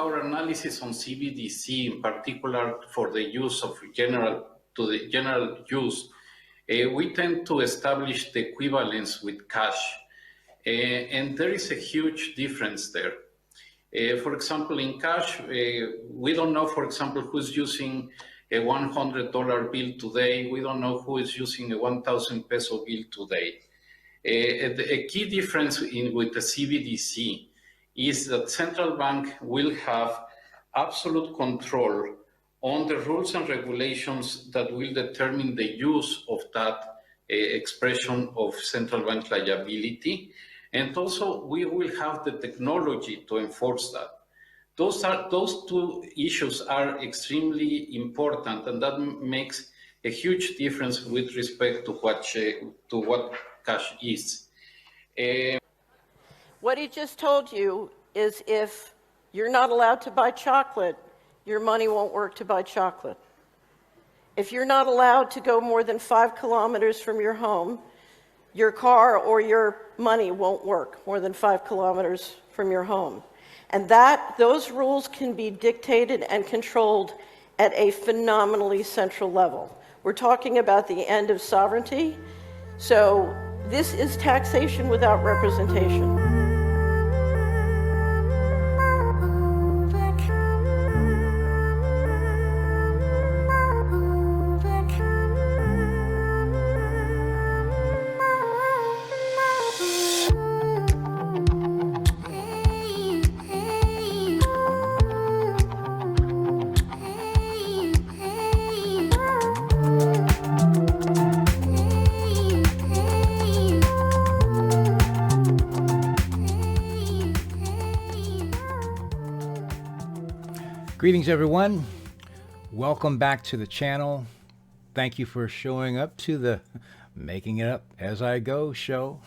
our analysis on CBDC, in particular for the use of general use, we tend to establish the equivalence with cash. And there is a huge difference there. For example, in cash, we don't know, for example, who's using a $100 bill today. We don't know who is using a 1,000 peso bill today. A key difference with the CBDC is that central bank will have absolute control on the rules and regulations that will determine the use of that expression of central bank liability. And also, we will have the technology to enforce that. Those two issues are extremely important, and that makes a huge difference with respect to what cash is. What he just told you is if you're not allowed to buy chocolate, your money won't work to buy chocolate. If you're not allowed to go more than 5 kilometers from your home, your car or your money won't work more than 5 kilometers from your home. And those rules can be dictated and controlled at a phenomenally central level. We're talking about the end of sovereignty. So this is taxation without representation. Greetings, everyone. Welcome back to the channel. Thank you for showing up to the Making It Up As I Go show.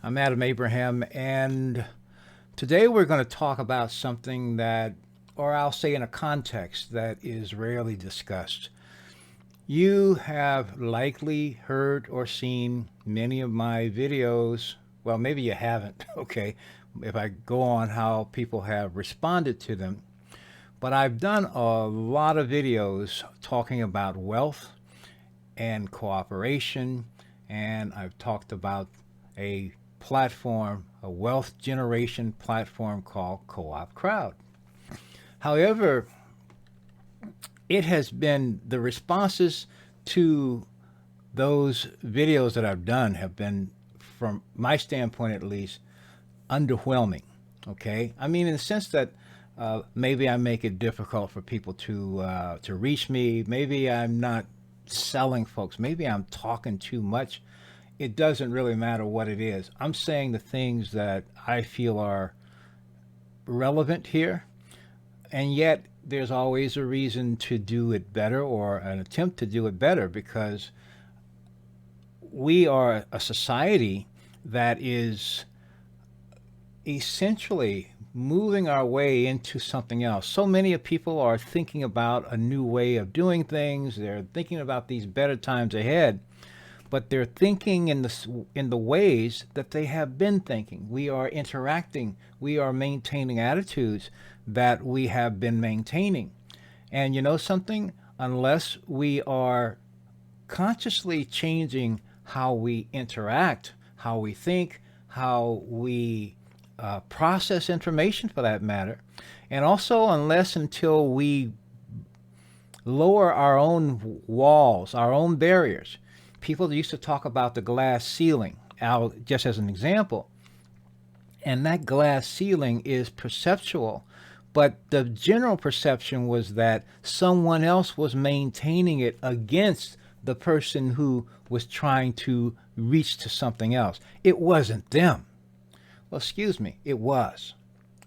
I'm Adam Abraham, and today we're going to talk about something that, or I'll say in a context that is rarely discussed. You have likely heard or seen many of my videos. Well, maybe you haven't, okay, if I go on how people have responded to them. But I've done a lot of videos talking about wealth and cooperation, and I've talked about a platform, a wealth generation platform called Co-op Crowd. However, it has been, the responses to those videos that I've done have been, from my standpoint at least, underwhelming, okay? I mean, in the sense that maybe I make it difficult for people to reach me. Maybe I'm not selling folks. Maybe I'm talking too much. It doesn't really matter what it is. I'm saying the things that I feel are relevant here, and yet there's always a reason to do it better, or an attempt to do it better, because we are a society that is essentially moving our way into something else. So many of people are thinking about a new way of doing things. They're thinking about these better times ahead, but they're thinking in the ways that they have been thinking. We are interacting. We are maintaining attitudes that we have been maintaining. And you know something? Unless we are consciously changing how we interact, how we think, how we process information, for that matter, and also unless until we lower our own walls, our own barriers. People used to talk about the glass ceiling, just as an example, and that glass ceiling is perceptual, but the general perception was that someone else was maintaining it against the person who was trying to reach to something else. It wasn't them. Well, excuse me, it was,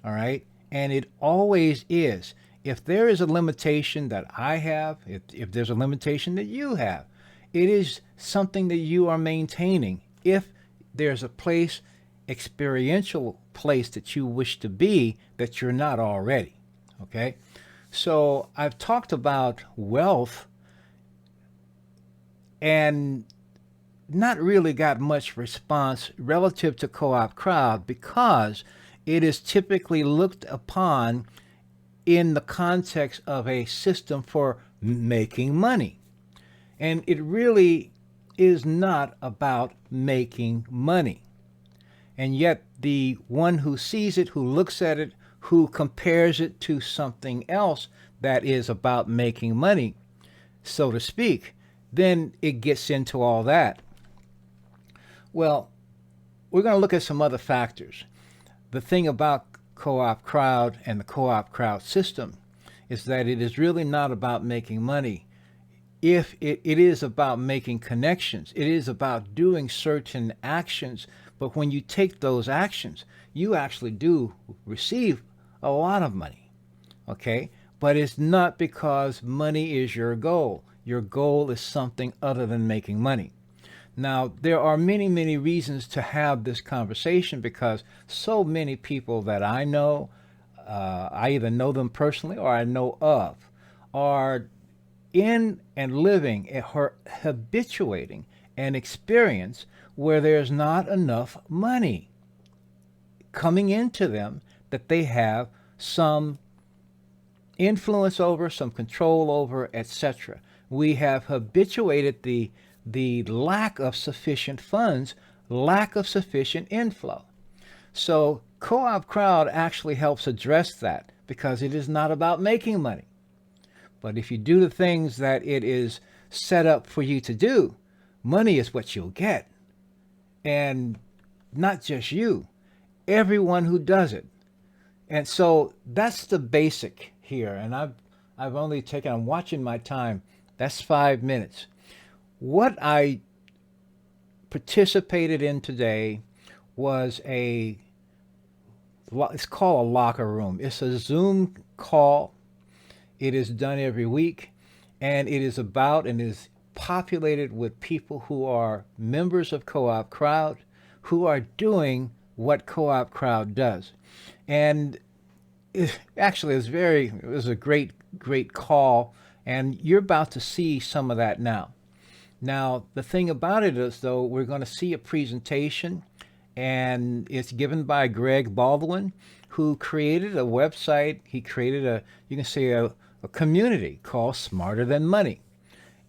all right? And it always is. If there is a limitation that I have, if there's a limitation that you have, it is something that you are maintaining. If there's a place, experiential place that you wish to be that you're not already, okay? So I've talked about wealth and not really got much response relative to Co-op Crowd, because it is typically looked upon in the context of a system for making money. And it really is not about making money. And yet the one who sees it, who looks at it, who compares it to something else that is about making money, so to speak, then it gets into all that. Well, we're going to look at some other factors. The thing about co-op crowd and the co-op crowd system is that it is really not about making money. If it is about making connections, it is about doing certain actions, but when you take those actions, you actually do receive a lot of money, okay? But it's not because money is your goal. Your goal is something other than making money. Now, there are many, many reasons to have this conversation because so many people that I know, I either know them personally or I know of, are in and living, habituating an experience where there's not enough money coming into them that they have some influence over, some control over, etc. We have habituated the lack of sufficient funds, lack of sufficient inflow. So co-op crowd actually helps address that because it is not about making money. But if you do the things that it is set up for you to do, money is what you'll get. And not just you, everyone who does it. And so that's the basic here. And I'm watching my time. That's 5 minutes. What I participated in today was it's called a locker room. It's a Zoom call. It is done every week, and it is about and is populated with people who are members of Co-op Crowd, who are doing what Co-op Crowd does. And it was a great, great call, and you're about to see some of that now. Now, the thing about it is, though, we're going to see a presentation, and it's given by Greg Baldwin, who created a website. He created a community called Smarter Than Money.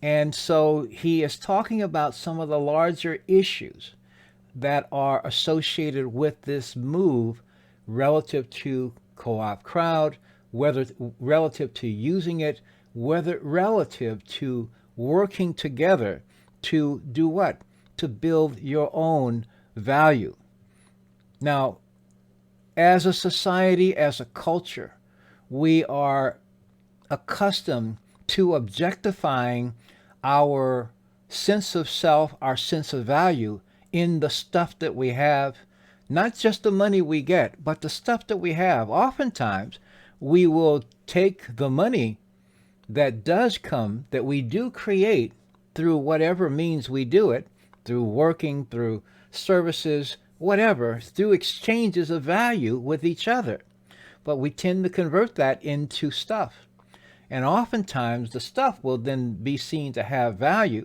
And so he is talking about some of the larger issues that are associated with this move relative to Co-op Crowd, whether relative to using it, whether relative to working together to do what? To build your own value. Now, as a society, as a culture, we are accustomed to objectifying our sense of self, our sense of value in the stuff that we have, not just the money we get, but the stuff that we have. Oftentimes, we will take the money that does come, that we do create through whatever means we do it, through working, through services, whatever, through exchanges of value with each other. But we tend to convert that into stuff. And oftentimes the stuff will then be seen to have value.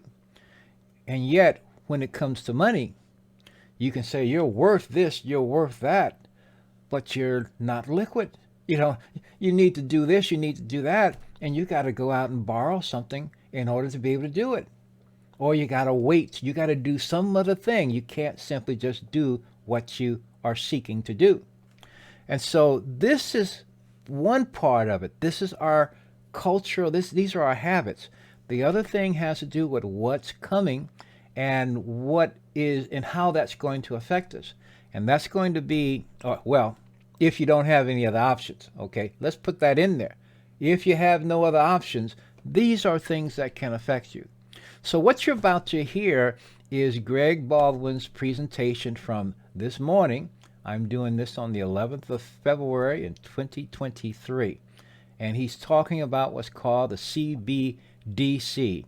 And yet, when it comes to money, you can say you're worth this, you're worth that, but you're not liquid. You need to do this, you need to do that, and you got to go out and borrow something in order to be able to do it. Or you got to wait, you got to do some other thing. You can't simply just do what you are seeking to do. And so this is one part of it. This is our culture. These are our habits. The other thing has to do with what's coming and what is and how that's going to affect us. And that's going to be, if you don't have any other options, okay? Let's put that in there. If you have no other options, these are things that can affect you. So what you're about to hear is Greg Baldwin's presentation from this morning. I'm doing this on the 11th of February in 2023. And he's talking about what's called the CBDC,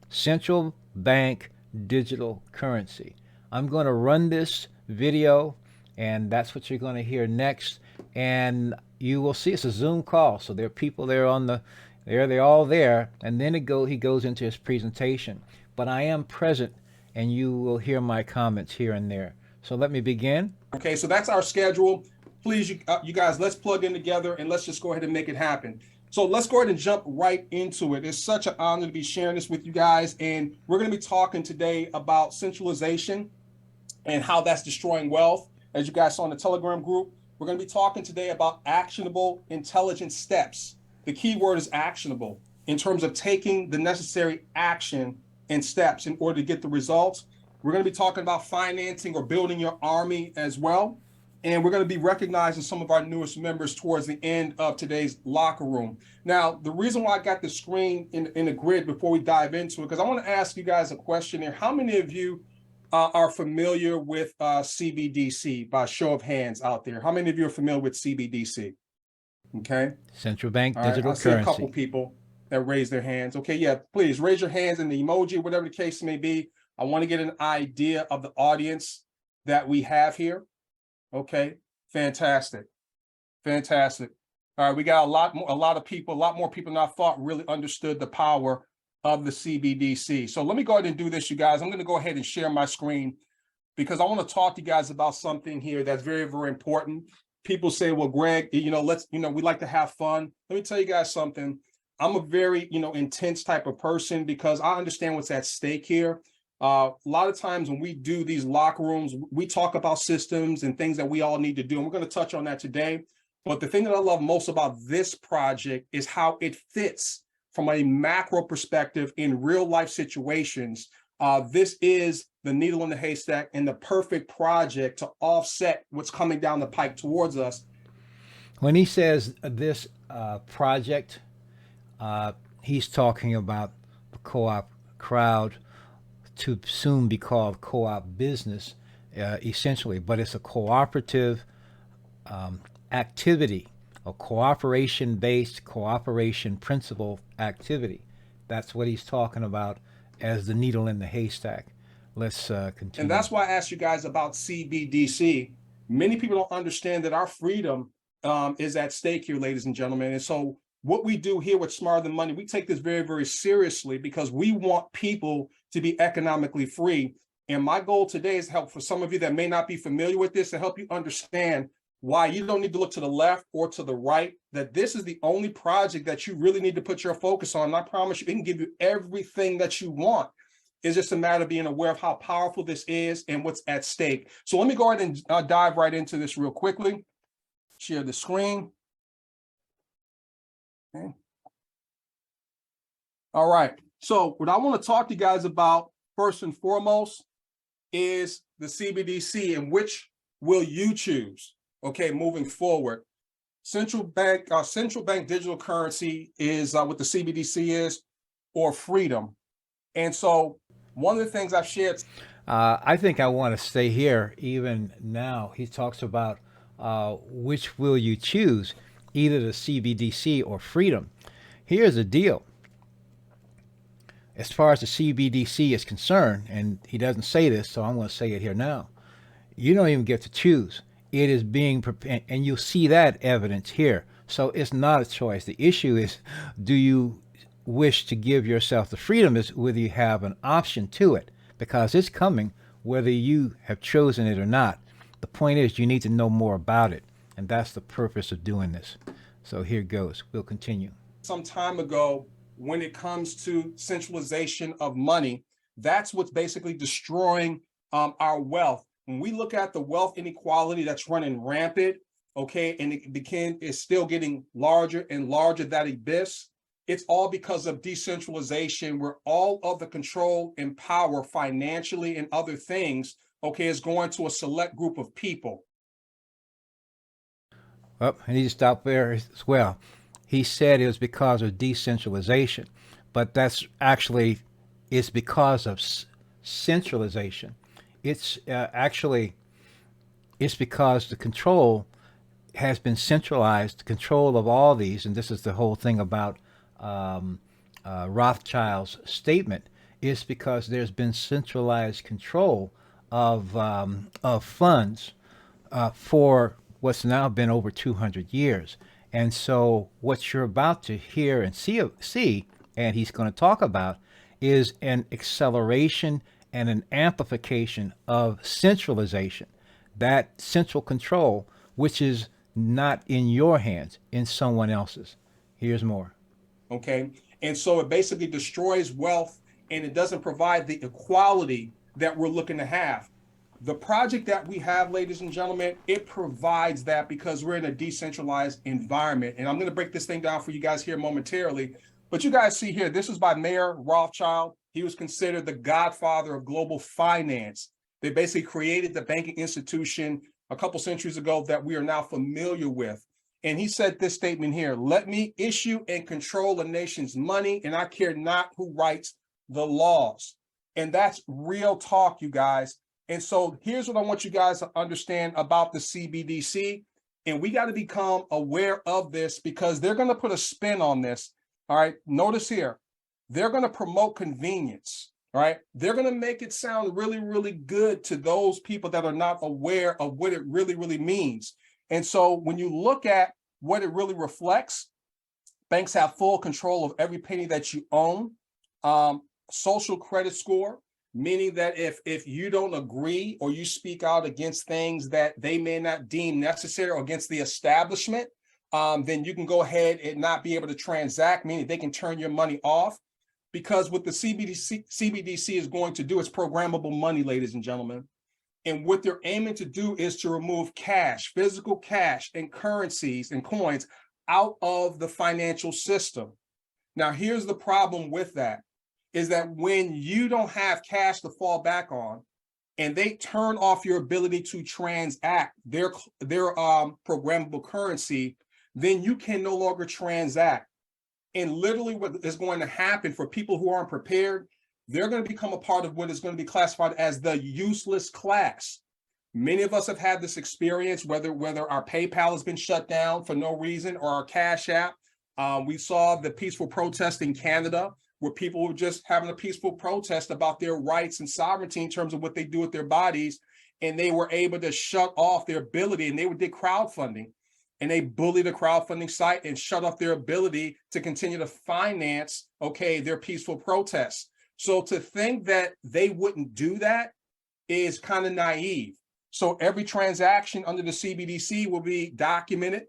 Central Bank Digital Currency. I'm going to run this video, and that's what you're going to hear next. And you will see it's a Zoom call, so there are people there they're all there, and then he goes into his presentation. But I am present, and you will hear my comments here and there. So let me begin. Okay, so that's our schedule. please, you guys, let's plug in together and let's just go ahead and make it happen. So let's go ahead and jump right into it. It's such an honor to be sharing this with you guys. And we're going to be talking today about centralization and how that's destroying wealth. As you guys saw in the Telegram group, we're going to be talking today about actionable intelligent steps. The key word is actionable in terms of taking the necessary action and steps in order to get the results. We're going to be talking about financing or building your army as well. And we're going to be recognizing some of our newest members towards the end of today's locker room. Now, the reason why I got the screen in the grid before we dive into it, because I want to ask you guys a question here. How many of you are familiar with CBDC by show of hands out there? How many of you are familiar with CBDC? Okay. Central bank All right, digital I see a currency. couple people that raise their hands. Okay, yeah, please raise your hands and the emoji, whatever the case may be. I want to get an idea of the audience that we have here. Okay, fantastic, fantastic. All right, we got a lot more people than I thought really understood the power of the CBDC. So let me go ahead and do this, you guys. I'm going to go ahead and share my screen because I want to talk to you guys about something here that's very, very important. People say, well, Greg, we like to have fun. Let me tell you guys something. I'm a very, intense type of person because I understand what's at stake here. A lot of times when we do these locker rooms, we talk about systems and things that we all need to do. And we're going to touch on that today. But the thing that I love most about this project is how it fits from a macro perspective in real life situations. This is the needle in the haystack and the perfect project to offset what's coming down the pike towards us. When he says this project, he's talking about the co-op crowd, to soon be called co-op business, essentially, but it's a cooperative activity, a cooperation-based, cooperation principle activity. That's what he's talking about as the needle in the haystack. Let's continue. And that's why I asked you guys about CBDC. Many people don't understand that our freedom is at stake here, ladies and gentlemen. And so what we do here with Smarter Than Money, we take this very, very seriously because we want people to be economically free. And my goal today is to help for some of you that may not be familiar with this, to help you understand why you don't need to look to the left or to the right, that this is the only project that you really need to put your focus on. And I promise you, it can give you everything that you want. It's just a matter of being aware of how powerful this is and what's at stake. So let me go ahead and dive right into this real quickly. Share the screen. Okay. All right. So what I want to talk to you guys about first and foremost is the CBDC and which will you choose? Okay, moving forward. Central bank digital currency is what the CBDC is, or freedom. And so one of the things I've shared. I think I want to stay here even now. He talks about which will you choose, either the CBDC or freedom. Here's the deal. As far as the CBDC is concerned, and he doesn't say this, so I'm going to say it here now, you don't even get to choose. It is being prepared, and you'll see that evidence here. So it's not a choice. The issue is, do you wish to give yourself the freedom, is whether you have an option to it, because it's coming whether you have chosen it or not. The point is, you need to know more about it, and that's the purpose of doing this. So here goes. We'll continue. Some time ago, when it comes to centralization of money, that's what's basically destroying our wealth. When we look at the wealth inequality that's running rampant, okay, and it's still getting larger and larger, that abyss, it's all because of decentralization, where all of the control and power financially and other things, okay, is going to a select group of people. Oh, I need to stop there as well. He said it was because of decentralization, but that's actually, it's because of centralization. It's it's because the control has been centralized, the control of all these, and this is the whole thing about Rothschild's statement, is because there's been centralized control of funds for what's now been over 200 years. And so what you're about to hear and see, and he's going to talk about, is an acceleration and an amplification of centralization, that central control, which is not in your hands, in someone else's. Here's more. Okay. And so it basically destroys wealth, and it doesn't provide the equality that we're looking to have. The project that we have, ladies and gentlemen, it provides that because we're in a decentralized environment. And I'm going to break this thing down for you guys here momentarily. But you guys see here, this is by Mayer Rothschild. He was considered the godfather of global finance. They basically created the banking institution a couple centuries ago that we are now familiar with. And he said this statement here: let me issue and control a nation's money, and I care not who writes the laws. And that's real talk, you guys. And so here's what I want you guys to understand about the CBDC. And we got to become aware of this because they're going to put a spin on this. All right. Notice here, they're going to promote convenience. All right. They're going to make it sound really, really good to those people that are not aware of what it really, really means. And so when you look at what it really reflects, banks have full control of every penny that you own. Social credit score, meaning that if you don't agree or you speak out against things that they may not deem necessary or against the establishment, then you can go ahead and not be able to transact, meaning they can turn your money off. Because what the CBDC is going to do is programmable money, ladies and gentlemen. And what they're aiming to do is to remove cash, physical cash and currencies and coins out of the financial system. Now, here's the problem with that, is that when you don't have cash to fall back on and they turn off your ability to transact their programmable currency, then you can no longer transact. And literally what is going to happen for people who aren't prepared, they're going to become a part of what is going to be classified as the useless class. Many of us have had this experience, whether our PayPal has been shut down for no reason or our Cash App. We saw the peaceful protest in Canada where people were just having a peaceful protest about their rights and sovereignty in terms of what they do with their bodies. And they were able to shut off their ability, and they did crowdfunding. And they bullied the crowdfunding site and shut off their ability to continue to finance, their peaceful protests. So to think that they wouldn't do that is kind of naive. So every transaction under the CBDC will be documented.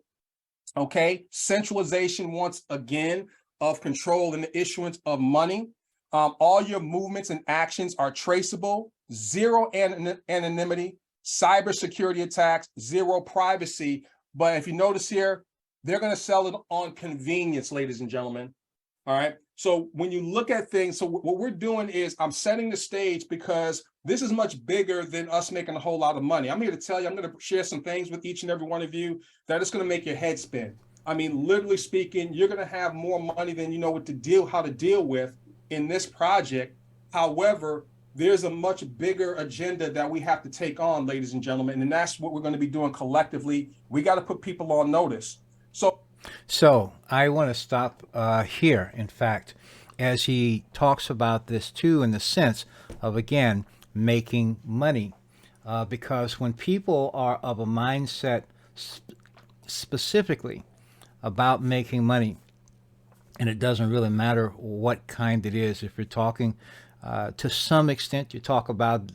Centralization once again of control in the issuance of money. All your movements and actions are traceable, zero anonymity, cybersecurity attacks, zero privacy. But if you notice here, they're going to sell it on convenience, ladies and gentlemen. All right. So when you look at things, so what we're doing is I'm setting the stage because this is much bigger than us making a whole lot of money. I'm here to tell you, I'm going to share some things with each and every one of you that is going to make your head spin. I mean, literally speaking, you're going to have more money than you know how to deal with in this project. However, there's a much bigger agenda that we have to take on, ladies and gentlemen, and that's what we're going to be doing collectively. We got to put people on notice. So I want to stop here, in fact, as he talks about this too, in the sense of, again, making money. Because when people are of a mindset specifically about making money, and it doesn't really matter what kind it is, if you're talking to some extent, you talk about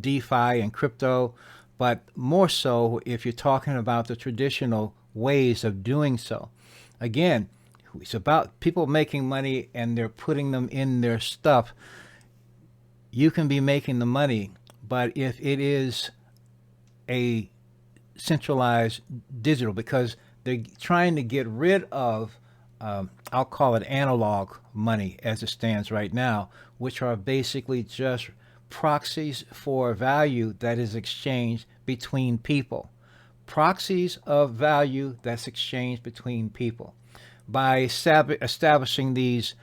DeFi and crypto, but more so if you're talking about the traditional ways of doing so. Again, it's about people making money and they're putting them in their stuff. You can be making the money, but if it is a centralized digital, because they're trying to get rid of I'll call it analog money as it stands right now, which are basically just proxies for value that is exchanged between people. Proxies of value that's exchanged between people. By establishing these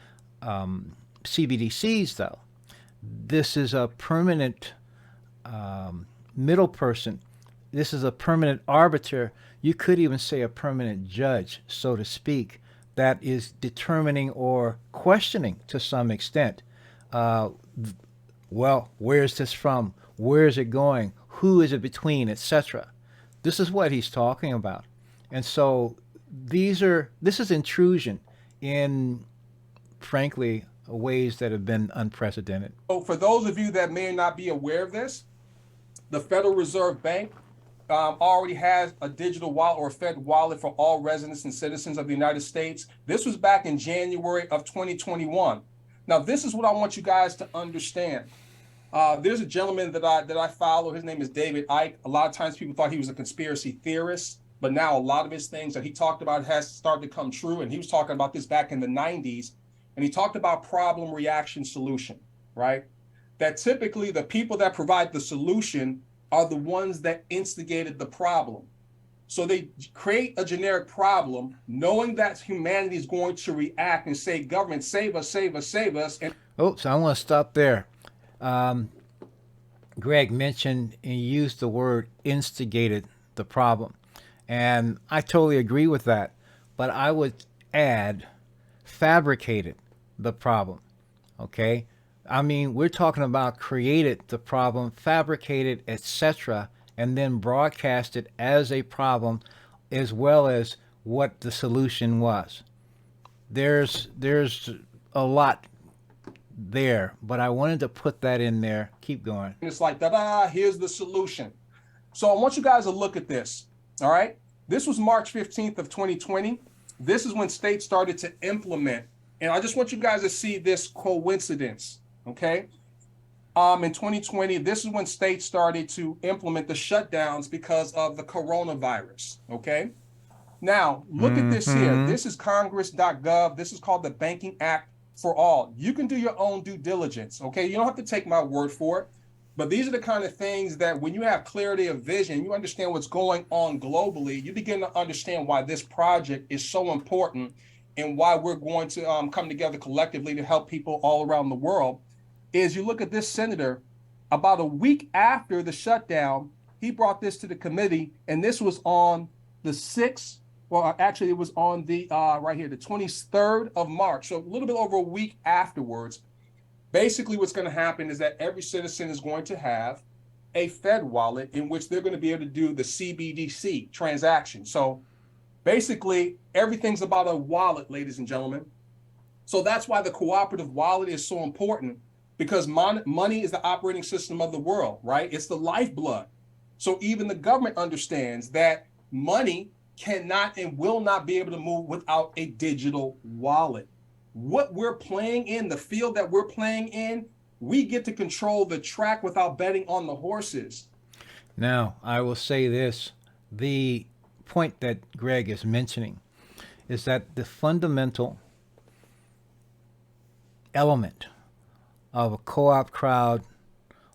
CBDCs, though, this is a permanent middle person. This is a permanent arbiter. You could even say a permanent judge, so to speak, that is determining or questioning to some extent. Well, where's this from? Where is it going? Who is it between, etc.? This is what he's talking about. And so this is intrusion in, frankly, ways that have been unprecedented. So for those of you that may not be aware of this, the Federal Reserve Bank already has a digital wallet or a Fed wallet for all residents and citizens of the United States. This was back in January of 2021. Now, this is what I want you guys to understand. There's a gentleman that I follow. His name is David Icke. A lot of times people thought he was a conspiracy theorist, but now a lot of his things that he talked about has started to come true. And he was talking about this back in the 90s. And he talked about problem, reaction, solution, right? That typically the people that provide the solution are the ones that instigated the problem. So they create a generic problem, knowing that humanity is going to react and say, government, save us, save us, save us. And so I want to stop there. Greg mentioned and used the word instigated the problem. And I totally agree with that. But I would add fabricated the problem. Okay? I mean, we're talking about created the problem, fabricated, etc., and then broadcasted as a problem, as well as what the solution was. There's a lot there, but I wanted to put that in there. Keep going. it's like, da-da, here's the solution. So I want you guys to look at this, all right? This was March 15th of 2020. This is when states started to implement, and I just want you guys to see this coincidence, okay? In 2020, this is when states started to implement the shutdowns because of the coronavirus, okay? Now, look at this here. This is congress.gov. This is called the Banking Act for All. You can do your own due diligence, okay? You don't have to take my word for it, but these are the kind of things that when you have clarity of vision, you understand what's going on globally, you begin to understand why this project is so important and why we're going to come together collectively to help people all around the world. Is you look at this senator, about a week after the shutdown, he brought this to the committee, and this was on the 6th, well, actually it was on the, right here, the 23rd of March, so a little bit over a week afterwards. Basically what's gonna happen is that every citizen is going to have a Fed wallet in which they're gonna be able to do the CBDC transaction. So basically everything's about a wallet, ladies and gentlemen. So that's why the cooperative wallet is so important, because money is the operating system of the world, right? It's the lifeblood. So even the government understands that money cannot and will not be able to move without a digital wallet. What we're playing in, the field that we're playing in, we get to control the track without betting on the horses. Now, I will say this. The point that Greg is mentioning is that the fundamental element of a co-op crowd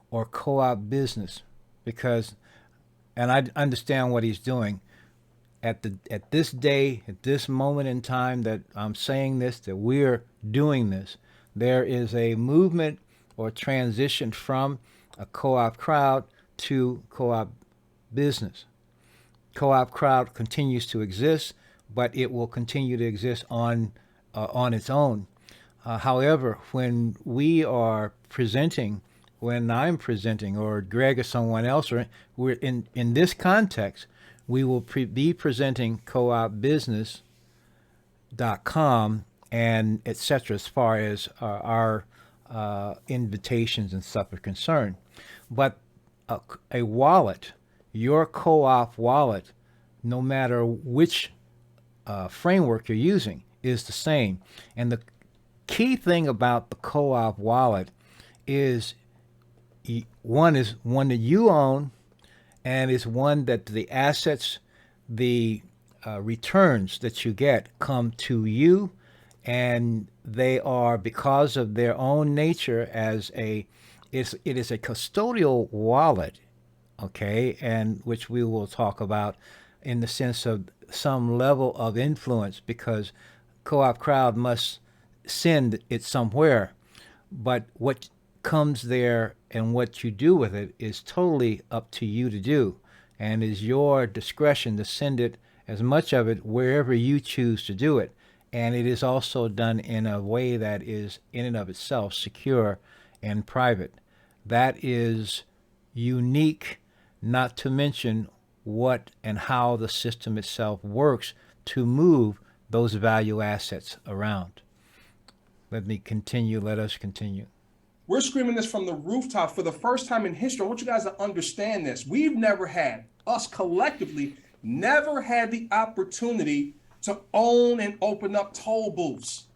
or co-op business, because, and I understand what he's doing at this day, at this moment in time that I'm saying this, that we're doing this, there is a movement or transition from a co-op crowd to co-op business. Co-op crowd continues to exist, but it will continue to exist on its own. However, when we are presenting, when I'm presenting, or Greg or someone else, or we're in this context, we will be presenting coopbusiness.com and etc. as far as our invitations and stuff are concerned. But a wallet, your co-op wallet, no matter which framework you're using, is the same. And the key thing about the co-op wallet is one that you own, and is one that the assets, the returns that you get come to you, and they are, because of their own nature, as it is a custodial wallet, okay, and which we will talk about in the sense of some level of influence, because co-op crowd must send it somewhere, but what comes there and what you do with it is totally up to you to do, and is your discretion to send it, as much of it, wherever you choose to do it. And it is also done in a way that is in and of itself secure and private. That is unique, not to mention what and how the system itself works to move those value assets around. Let us continue. We're screaming this from the rooftop for the first time in history. I want you guys to understand this. We've never had, us collectively, never had the opportunity to own and open up toll booths.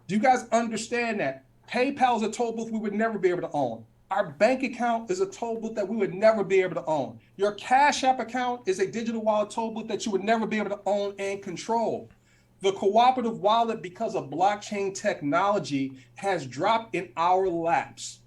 Do you guys understand that? PayPal is a toll booth we would never be able to own. Our bank account is a toll booth that we would never be able to own. Your Cash App account is a digital wallet toll booth that you would never be able to own and control. The cooperative wallet, because of blockchain technology, has dropped in our laps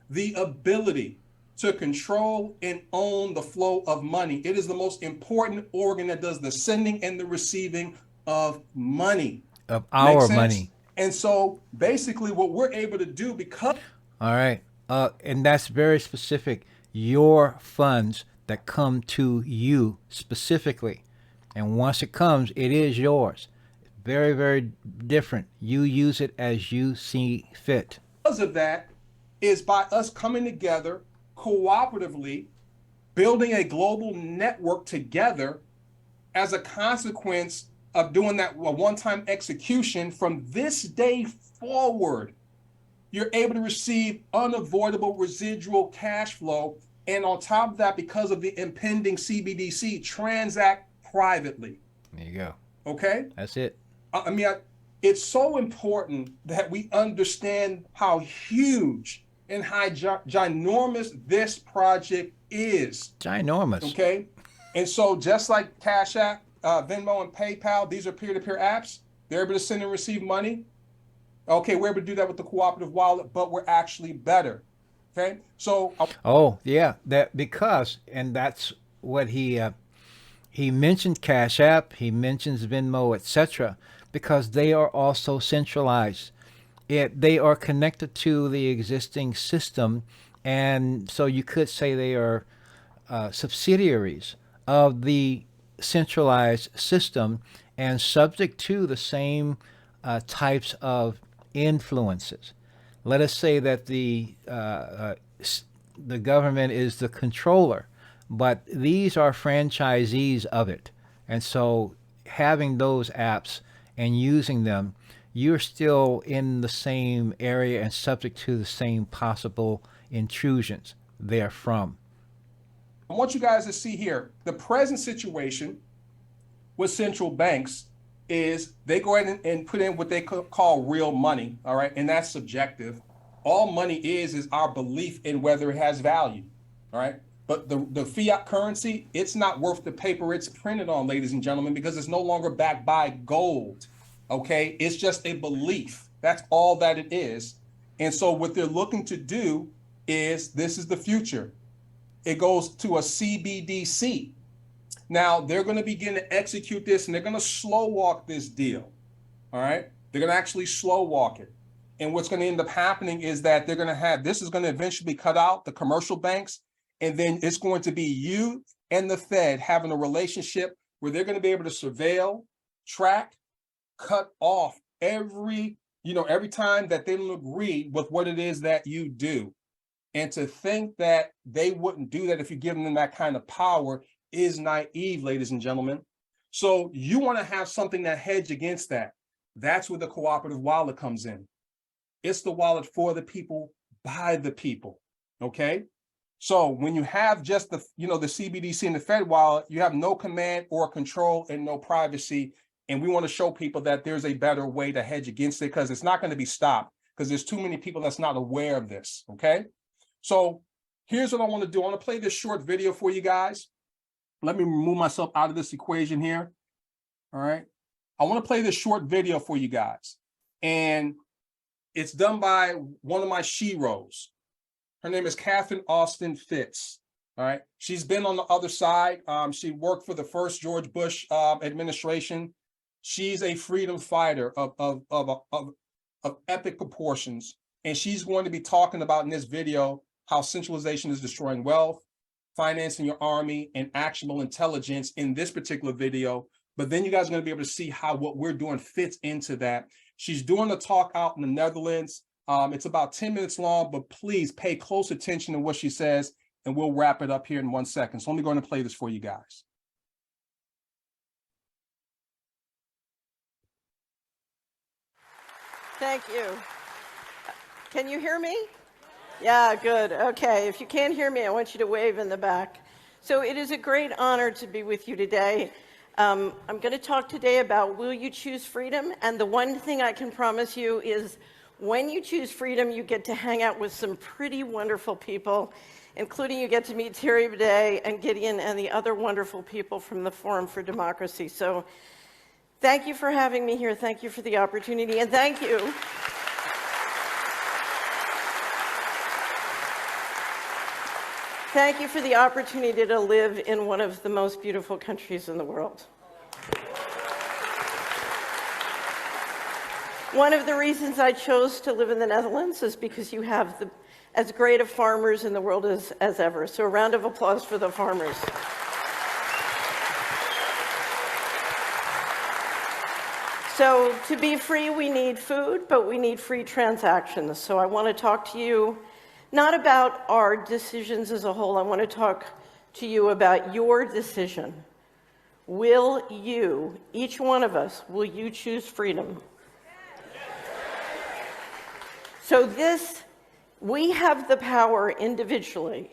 the ability to control and own the flow of money. It is the most important organ that does the sending and the receiving of money. Of our money. And so basically what we're able to do because... All right. And that's very specific. Your funds that come to you specifically. And once it comes, it is yours. Very, very different. You use it as you see fit. Because of that is by us coming together cooperatively, building a global network together as a consequence of doing that one-time execution. From this day forward, you're able to receive unavoidable residual cash flow. And on top of that, because of the impending CBDC, transact privately. There you go. Okay? That's it. I mean, it's so important that we understand how huge and how ginormous this project is. Ginormous. Okay? And so just like Cash App, Venmo, and PayPal, these are peer-to-peer apps. They're able to send and receive money. Okay, we're able to do that with the cooperative wallet, but we're actually better. Okay? So... Oh, yeah. And that's what he mentioned Cash App, he mentions Venmo, etc., because they are also centralized. They are connected to the existing system, and so you could say they are subsidiaries of the centralized system and subject to the same types of influences. Let us say that the government is the controller, but these are franchisees of it. And so having those apps and using them, you're still in the same area and subject to the same possible intrusions therefrom. I want you guys to see here, the present situation with central banks is they go ahead and put in what they call real money, all right? And that's subjective. All money is our belief in whether it has value, all right? But the fiat currency, it's not worth the paper it's printed on, ladies and gentlemen, because it's no longer backed by gold, okay? It's just a belief. That's all that it is. And so what they're looking to do is, this is the future. It goes to a CBDC. Now, they're going to begin to execute this, and they're going to slow walk this deal, all right? They're going to actually slow walk it. And what's going to end up happening is that they're going to have, this is going to eventually cut out the commercial banks, and then it's going to be you and the Fed having a relationship where they're going to be able to surveil, track, cut off every time that they don't agree with what it is that you do. And to think that they wouldn't do that if you give them that kind of power is naive, ladies and gentlemen. So you want to have something that hedge against that. That's where the cooperative wallet comes in. It's the wallet for the people, by the people, okay? So when you have just the CBDC and the Fed wallet, you have no command or control and no privacy. And we want to show people that there's a better way to hedge against it, because it's not going to be stopped, because there's too many people that's not aware of this, okay? So here's what I want to do. I want to play this short video for you guys. Let me remove myself out of this equation here. All right. I want to play this short video for you guys. And it's done by one of my sheroes. Her name is Catherine Austin Fitz. All right. She's been on the other side. She worked for the first George Bush administration. She's a freedom fighter of epic proportions. And she's going to be talking about in this video how centralization is destroying wealth, financing your army, and actionable intelligence in this particular video. But then you guys are going to be able to see how what we're doing fits into that. She's doing a talk out in the Netherlands. It's about 10 minutes long, but please pay close attention to what she says, and we'll wrap it up here in 1 second. So let me go ahead and play this for you guys. Thank you. Can you hear me? Yeah, good. Okay, if you can't hear me, I want you to wave in the back. So it is a great honor to be with you today. I'm going to talk today about will you choose freedom? And the one thing I can promise you is when you choose freedom, you get to hang out with some pretty wonderful people, including you get to meet Thierry Baudet and Gideon and the other wonderful people from the Forum for Democracy. So thank you for having me here. Thank you for the opportunity. And thank you. Thank you for the opportunity to live in one of the most beautiful countries in the world. One of the reasons I chose to live in the Netherlands is because you have as great of farmers in the world as ever. So a round of applause for the farmers. So to be free, we need food, but we need free transactions. So I want to talk to you not about our decisions as a whole. I want to talk to you about your decision. Will you, each one of us, will you choose freedom? So we have the power individually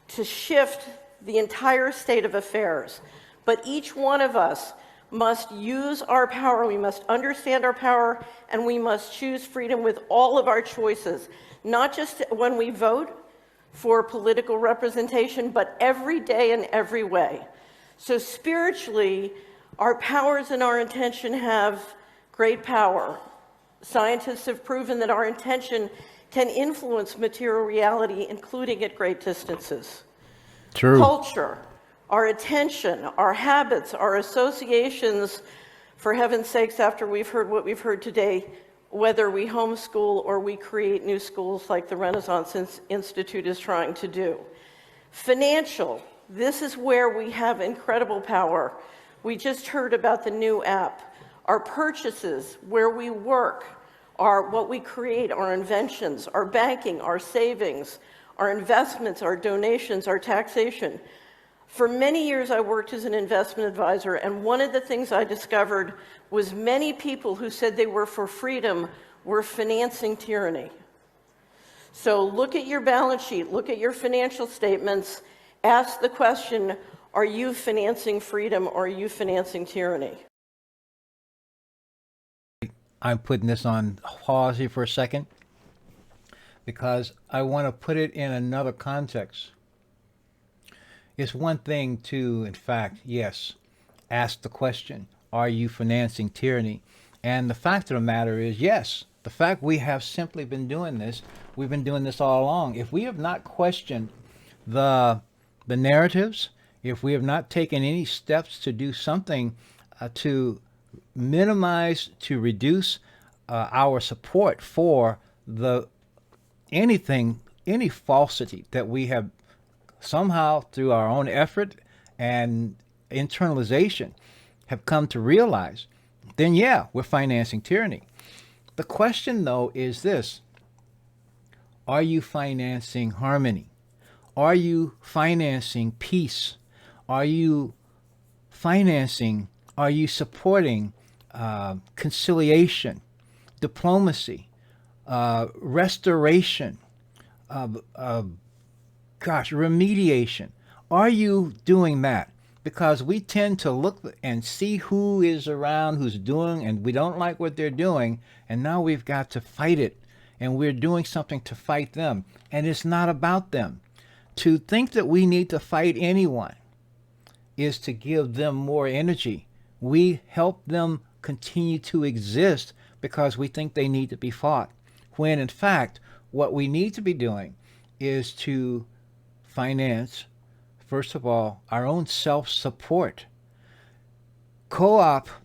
to shift the entire state of affairs, but each one of us must use our power, we must understand our power, and we must choose freedom with all of our choices. Not just when we vote for political representation, but every day in every way. So spiritually, our powers and our intention have great power. Scientists have proven that our intention can influence material reality, including at great distances. True. Culture, our attention, our habits, our associations, for heaven's sakes, after we've heard what we've heard today, whether we homeschool or we create new schools like the Renaissance Institute is trying to do. Financial, this is where we have incredible power. We just heard about the new app. Our purchases, where we work, are what we create, our inventions, our banking, our savings, our investments, our donations, our taxation. For many years, I worked as an investment advisor, and one of the things I discovered was many people who said they were for freedom were financing tyranny. So look at your balance sheet, look at your financial statements, ask the question, are you financing freedom or are you financing tyranny? I'm putting this on pause here for a second because I want to put it in another context. It's one thing to, in fact, yes, ask the question, are you financing tyranny? And the fact of the matter is, yes, the fact we have simply been doing this, we've been doing this all along. If we have not questioned the narratives, if we have not taken any steps to do something to minimize, to reduce our support for any falsity that we have somehow through our own effort and internalization have come to realize, then yeah, we're financing tyranny. The question though is this: are you financing harmony? Are you financing peace? Are you supporting conciliation, diplomacy, restoration, remediation? Are you doing that? Because we tend to look and see who is around, who's doing, and we don't like what they're doing, and now we've got to fight it, and we're doing something to fight them, and it's not about them. To think that we need to fight anyone is to give them more energy. We help them continue to exist because we think they need to be fought, when in fact what we need to be doing is to finance, first of all, our own self-support.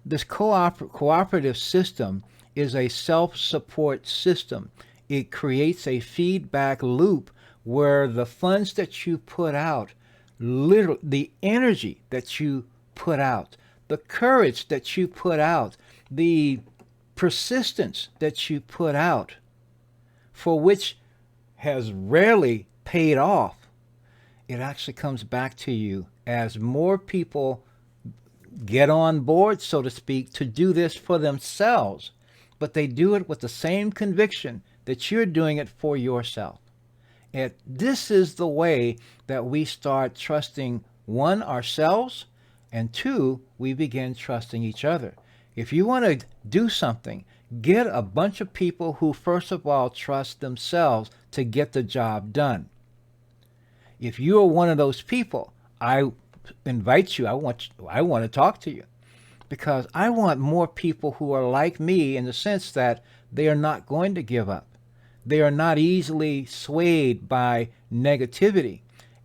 This cooperative system is a self-support system. It creates a feedback loop where the funds that you put out, literally the energy that you put out, the courage that you put out, the persistence that you put out, for which has rarely paid off, it actually comes back to you as more people get on board, so to speak, to do this for themselves, but they do it with the same conviction that you're doing it for yourself. This is the way that we start trusting, one, ourselves, and two, we begin trusting each other. If you want to do something, get a bunch of people who, first of all, trust themselves to get the job done. If you are one of those people, I invite you, I want to talk to you, because I want more people who are like me in the sense that they are not going to give up. They are not easily swayed by negativity.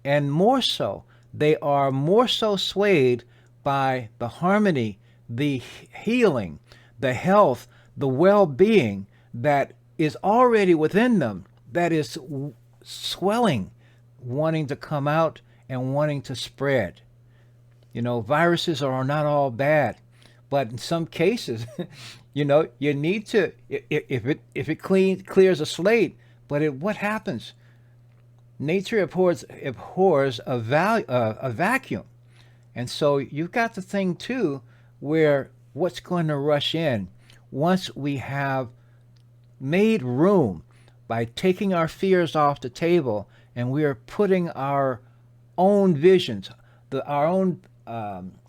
And more so, they are more so swayed by the harmony, the healing, the health, the well-being that is already within them, that is swelling, wanting to come out and wanting to spread. You know, viruses are not all bad, but in some cases, you know, you need to, if it clears a slate, but what happens? Nature abhors a vacuum. And so you've got the thing too, where what's going to rush in once we have made room by taking our fears off the table, and we are putting our own visions, our own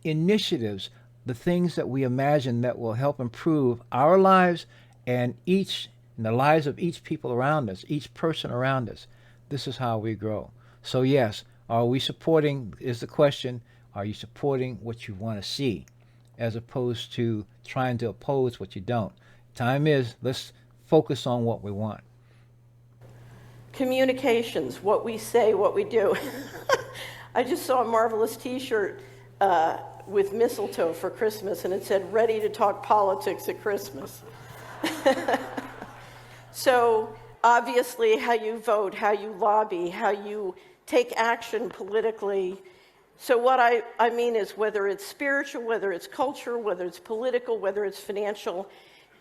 initiatives, the things that we imagine that will help improve our lives and the lives of each people around us, each person around us. This is how we grow. So yes, are we supporting, is the question, are you supporting what you want to see as opposed to trying to oppose what you don't? Time is, let's focus on what we want. Communications, what we say, what we do. I just saw a marvelous t-shirt with mistletoe for Christmas, and it said, "Ready to talk politics at Christmas." So obviously how you vote, how you lobby, how you take action politically. So what I mean is, whether it's spiritual, whether it's cultural, whether it's political, whether it's financial,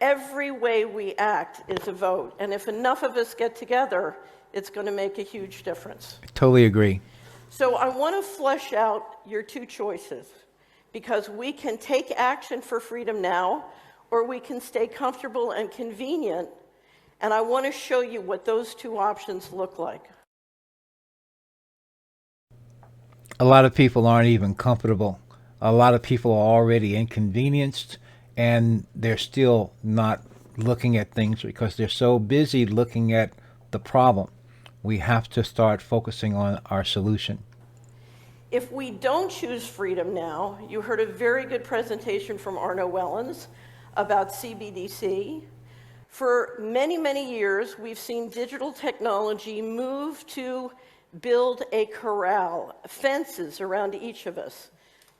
every way we act is a vote. And if enough of us get together, it's going to make a huge difference. I totally agree. So I want to flesh out your two choices, because we can take action for freedom now, or we can stay comfortable and convenient. And I want to show you what those two options look like. A lot of people aren't even comfortable. A lot of people are already inconvenienced, and they're still not looking at things because they're so busy looking at the problem. We have to start focusing on our solution. If we don't choose freedom now, you heard a very good presentation from Arno Wellens about CBDC. For many, many years, we've seen digital technology move to build a corral, fences around each of us,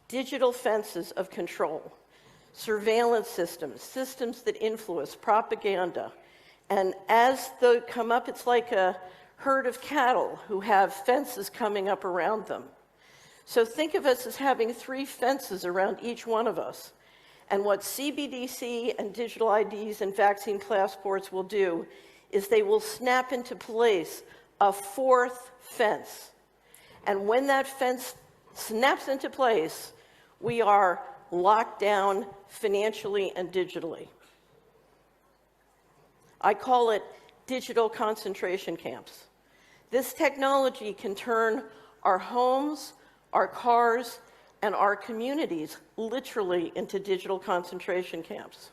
digital fences of control, surveillance systems, systems that influence, propaganda. And as they come up, it's like a herd of cattle who have fences coming up around them. So think of us as having 3 fences around each one of us. And what CBDC and digital IDs and vaccine passports will do is they will snap into place a 4th fence. And when that fence snaps into place, we are locked down financially and digitally. I call it digital concentration camps. This technology can turn our homes, our cars, and our communities literally into digital concentration camps.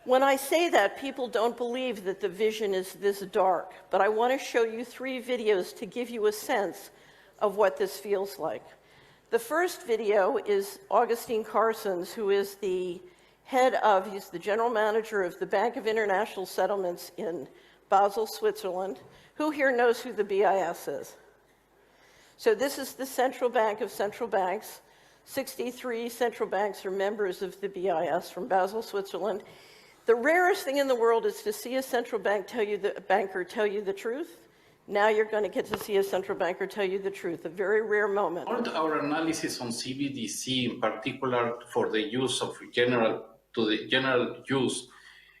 When I say that, people don't believe that the vision is this dark, but I want to show you 3 videos to give you a sense of what this feels like. The first video is Augustine Carson's, who is the he's the general manager of the Bank of International Settlements in Basel, Switzerland. Who here knows who the BIS is? So this is the central bank of central banks. 63 central banks are members of the BIS from Basel, Switzerland. The rarest thing in the world is to see a central bank banker tell you the truth. Now you're going to get to see a central banker tell you the truth, a very rare moment. Our analysis on CBDC, in particular for the use of general use,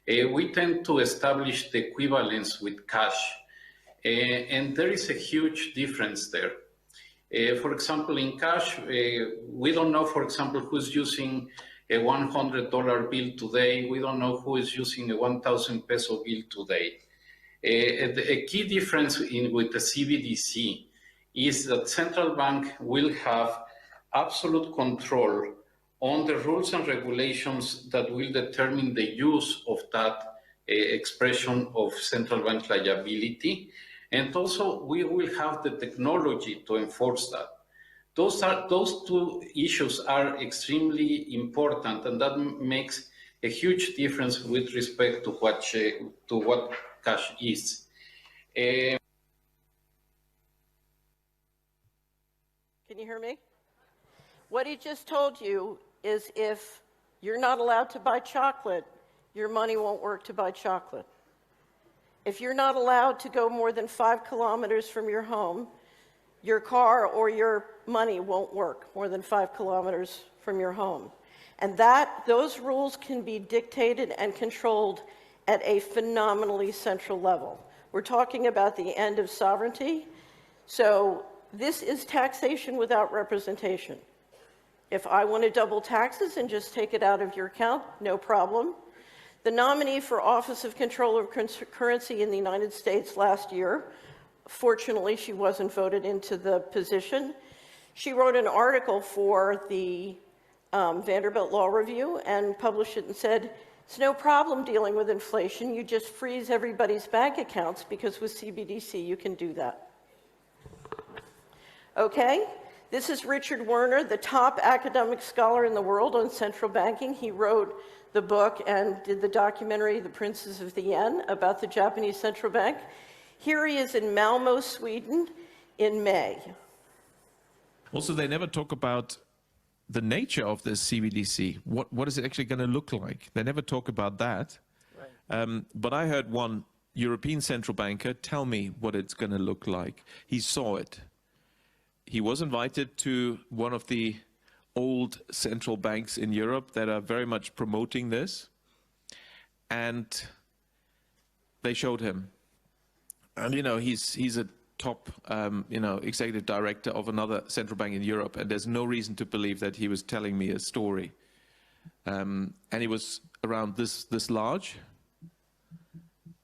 we tend to establish the equivalence with cash. And there is a huge difference there. For example, in cash, we don't know, for example, who's using a $100 bill today. We don't know who is using a 1,000 peso bill today. A key difference with the CBDC is that central bank will have absolute control on the rules and regulations that will determine the use of that expression of central bank liability. And also we will have the technology to enforce that. Those two issues are extremely important, and that makes a huge difference with respect to what cash is. Can you hear me? What he just told you is if you're not allowed to buy chocolate, your money won't work to buy chocolate. If you're not allowed to go more than 5 kilometers from your home, your car or your money won't work more than 5 kilometers from your home. And those rules can be dictated and controlled at a phenomenally central level. We're talking about the end of sovereignty. So this is taxation without representation. If I want to double taxes and just take it out of your account, no problem. The nominee for Office of Controller of Currency in the United States last year, fortunately, she wasn't voted into the position. She wrote an article for the Vanderbilt Law Review and published it and said, it's no problem dealing with inflation. You just freeze everybody's bank accounts because with CBDC you can do that. Okay, this is Richard Werner, the top academic scholar in the world on central banking. He wrote the book and did the documentary, The Princes of the Yen, about the Japanese central bank. Here he is in Malmö, Sweden, in May. Also, they never talk about the nature of this CBDC. What is it actually going to look like? They never talk about that. Right. But I heard one European central banker tell me what it's going to look like. He saw it. He was invited to one of the old central banks in Europe that are very much promoting this. And they showed him. And, you know, he's a top, executive director of another central bank in Europe, and there's no reason to believe that he was telling me a story. And he was around this large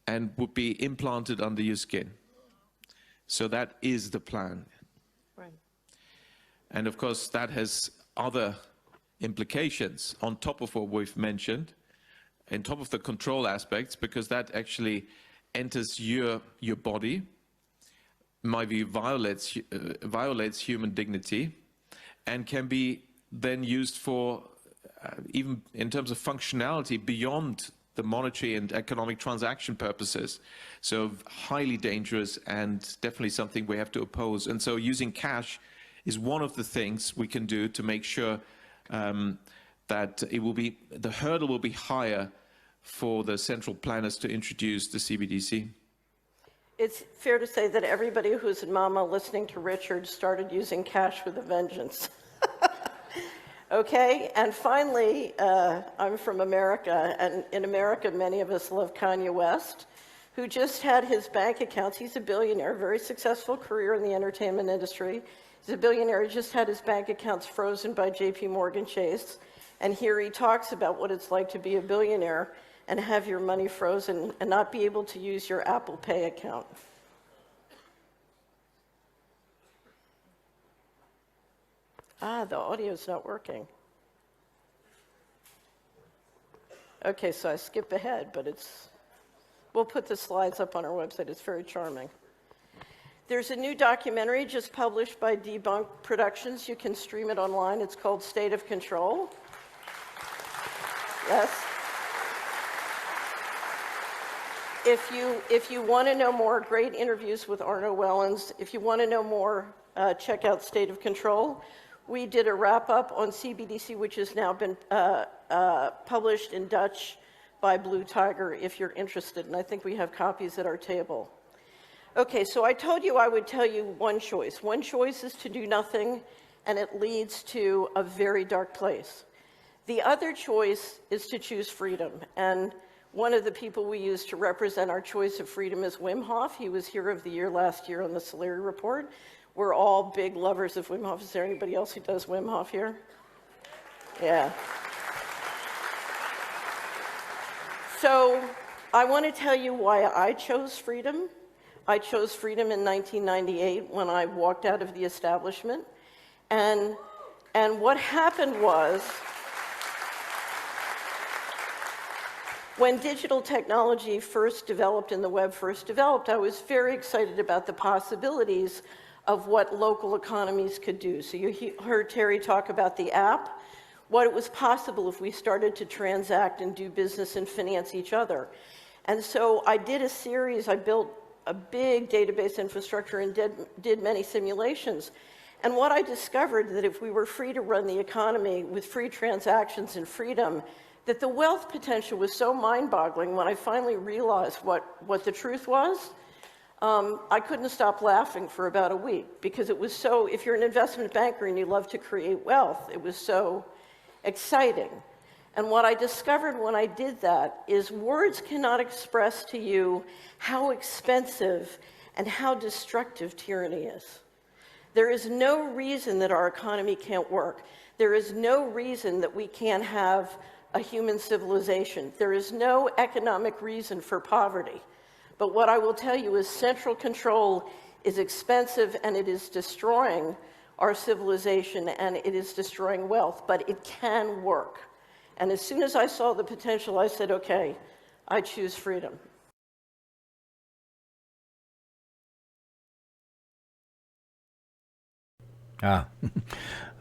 and would be implanted under your skin. So that is the plan. Right. And of course, that has other implications on top of what we've mentioned, on top of the control aspects, because that actually enters your body. In my view, violates human dignity, and can be then used for, even in terms of functionality, beyond the monetary and economic transaction purposes. So highly dangerous, and definitely something we have to oppose. And so using cash is one of the things we can do to make sure that the hurdle will be higher for the central planners to introduce the CBDC. It's fair to say that everybody who's in Malmö listening to Richard started using cash with a vengeance. Okay, and finally, I'm from America, and in America, many of us love Kanye West, who just had his bank accounts. He's a billionaire, very successful career in the entertainment industry. He's a billionaire. He just had his bank accounts frozen by JP Morgan Chase. And here he talks about what it's like to be a billionaire and have your money frozen and not be able to use your Apple Pay account. The audio's not working. Okay, so I skip ahead, but we'll put the slides up on our website. It's very charming. There's a new documentary just published by Debunk Productions. You can stream it online. It's called State of Control. Yes. If you want to know more, great interviews with Arno Wellens. If you want to know more, check out State of Control. We did a wrap-up on CBDC, which has now been published in Dutch by Blue Tiger, if you're interested, and I think we have copies at our table. Okay, so I told you I would tell you one choice. One choice is to do nothing, and it leads to a very dark place. The other choice is to choose freedom, and one of the people we use to represent our choice of freedom is Wim Hof. He was Hero of the Year last year on the Solari Report. We're all big lovers of Wim Hof. Is there anybody else who does Wim Hof here? Yeah. So I want to tell you why I chose freedom. I chose freedom in 1998 when I walked out of the establishment. And what happened was, when digital technology first developed and the web first developed, I was very excited about the possibilities of what local economies could do. So you heard Terry talk about the app, what it was possible if we started to transact and do business and finance each other. And so I did a series, I built a big database infrastructure and did many simulations. And what I discovered, that if we were free to run the economy with free transactions and freedom, that the wealth potential was so mind-boggling. When I finally realized what the truth was, I couldn't stop laughing for about a week, because it was so, if you're an investment banker and you love to create wealth, it was so exciting. And what I discovered when I did that is words cannot express to you how expensive and how destructive tyranny is. There is no reason that our economy can't work. There is no reason that we can't have a human civilization. There is no economic reason for poverty. But what I will tell you is central control is expensive, and it is destroying our civilization, and it is destroying wealth, but it can work. And as soon as I saw the potential, I said, okay, I choose freedom. I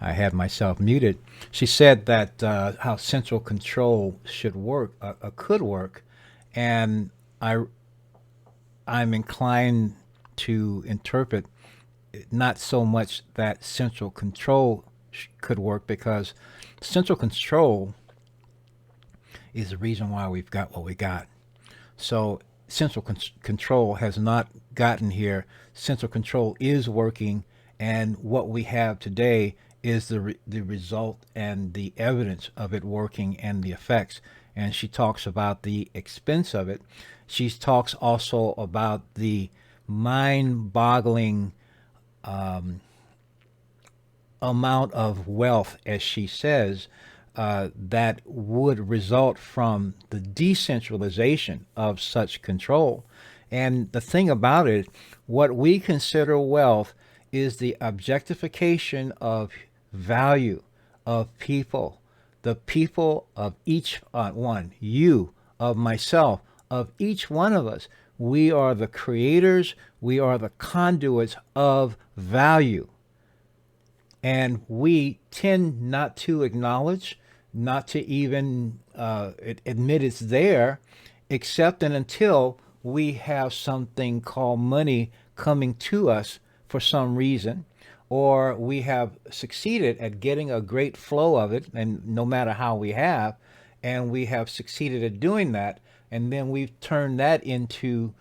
had myself muted. She said that how central control should work, could work, and I'm inclined to interpret not so much that central control could work, because central control is the reason why we've got what we got. So central control has not gotten here. Central control is working, and what we have today is the result and the evidence of it working and the effects. And she talks about the expense of it. She talks also about the mind-boggling amount of wealth, as she says, that would result from the decentralization of such control. And the thing about it, what we consider wealth is the objectification of value of people, the people of each one, you, of myself, of each one of us. We are the creators, we are the conduits of value. And we tend not to acknowledge, not to even admit it's there, except and until we have something called money coming to us for some reason, or we have succeeded at getting a great flow of it, and no matter how we have, and we have succeeded at doing that, and then we've turned that into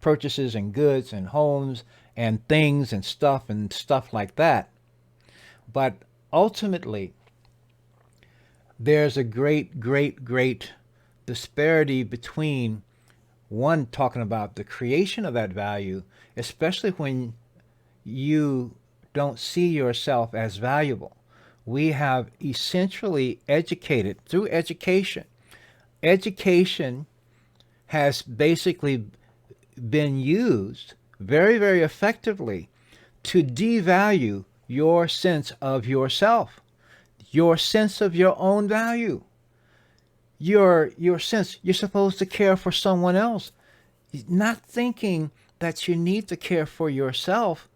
purchases and goods and homes and things and stuff like that. But ultimately, there's a great disparity between, one, talking about the creation of that value, especially when you don't see yourself as valuable. We have essentially educated through education. Education has basically been used very effectively to devalue your sense of yourself, your sense of your own value, your sense you're supposed to care for someone else, not thinking that you need to care for yourself,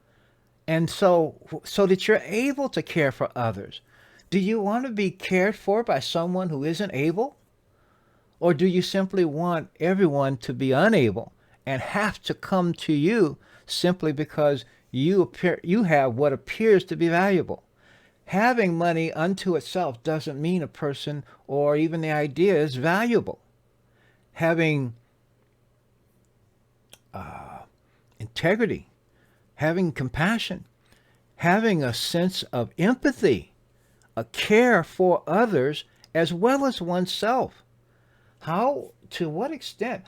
and so that you're able to care for others. Do you want to be cared for by someone who isn't able? Or do you simply want everyone to be unable and have to come to you simply because you have what appears to be valuable? Having money unto itself doesn't mean a person or even the idea is valuable. Having integrity, having compassion, having a sense of empathy, a care for others as well as oneself. How, to what extent?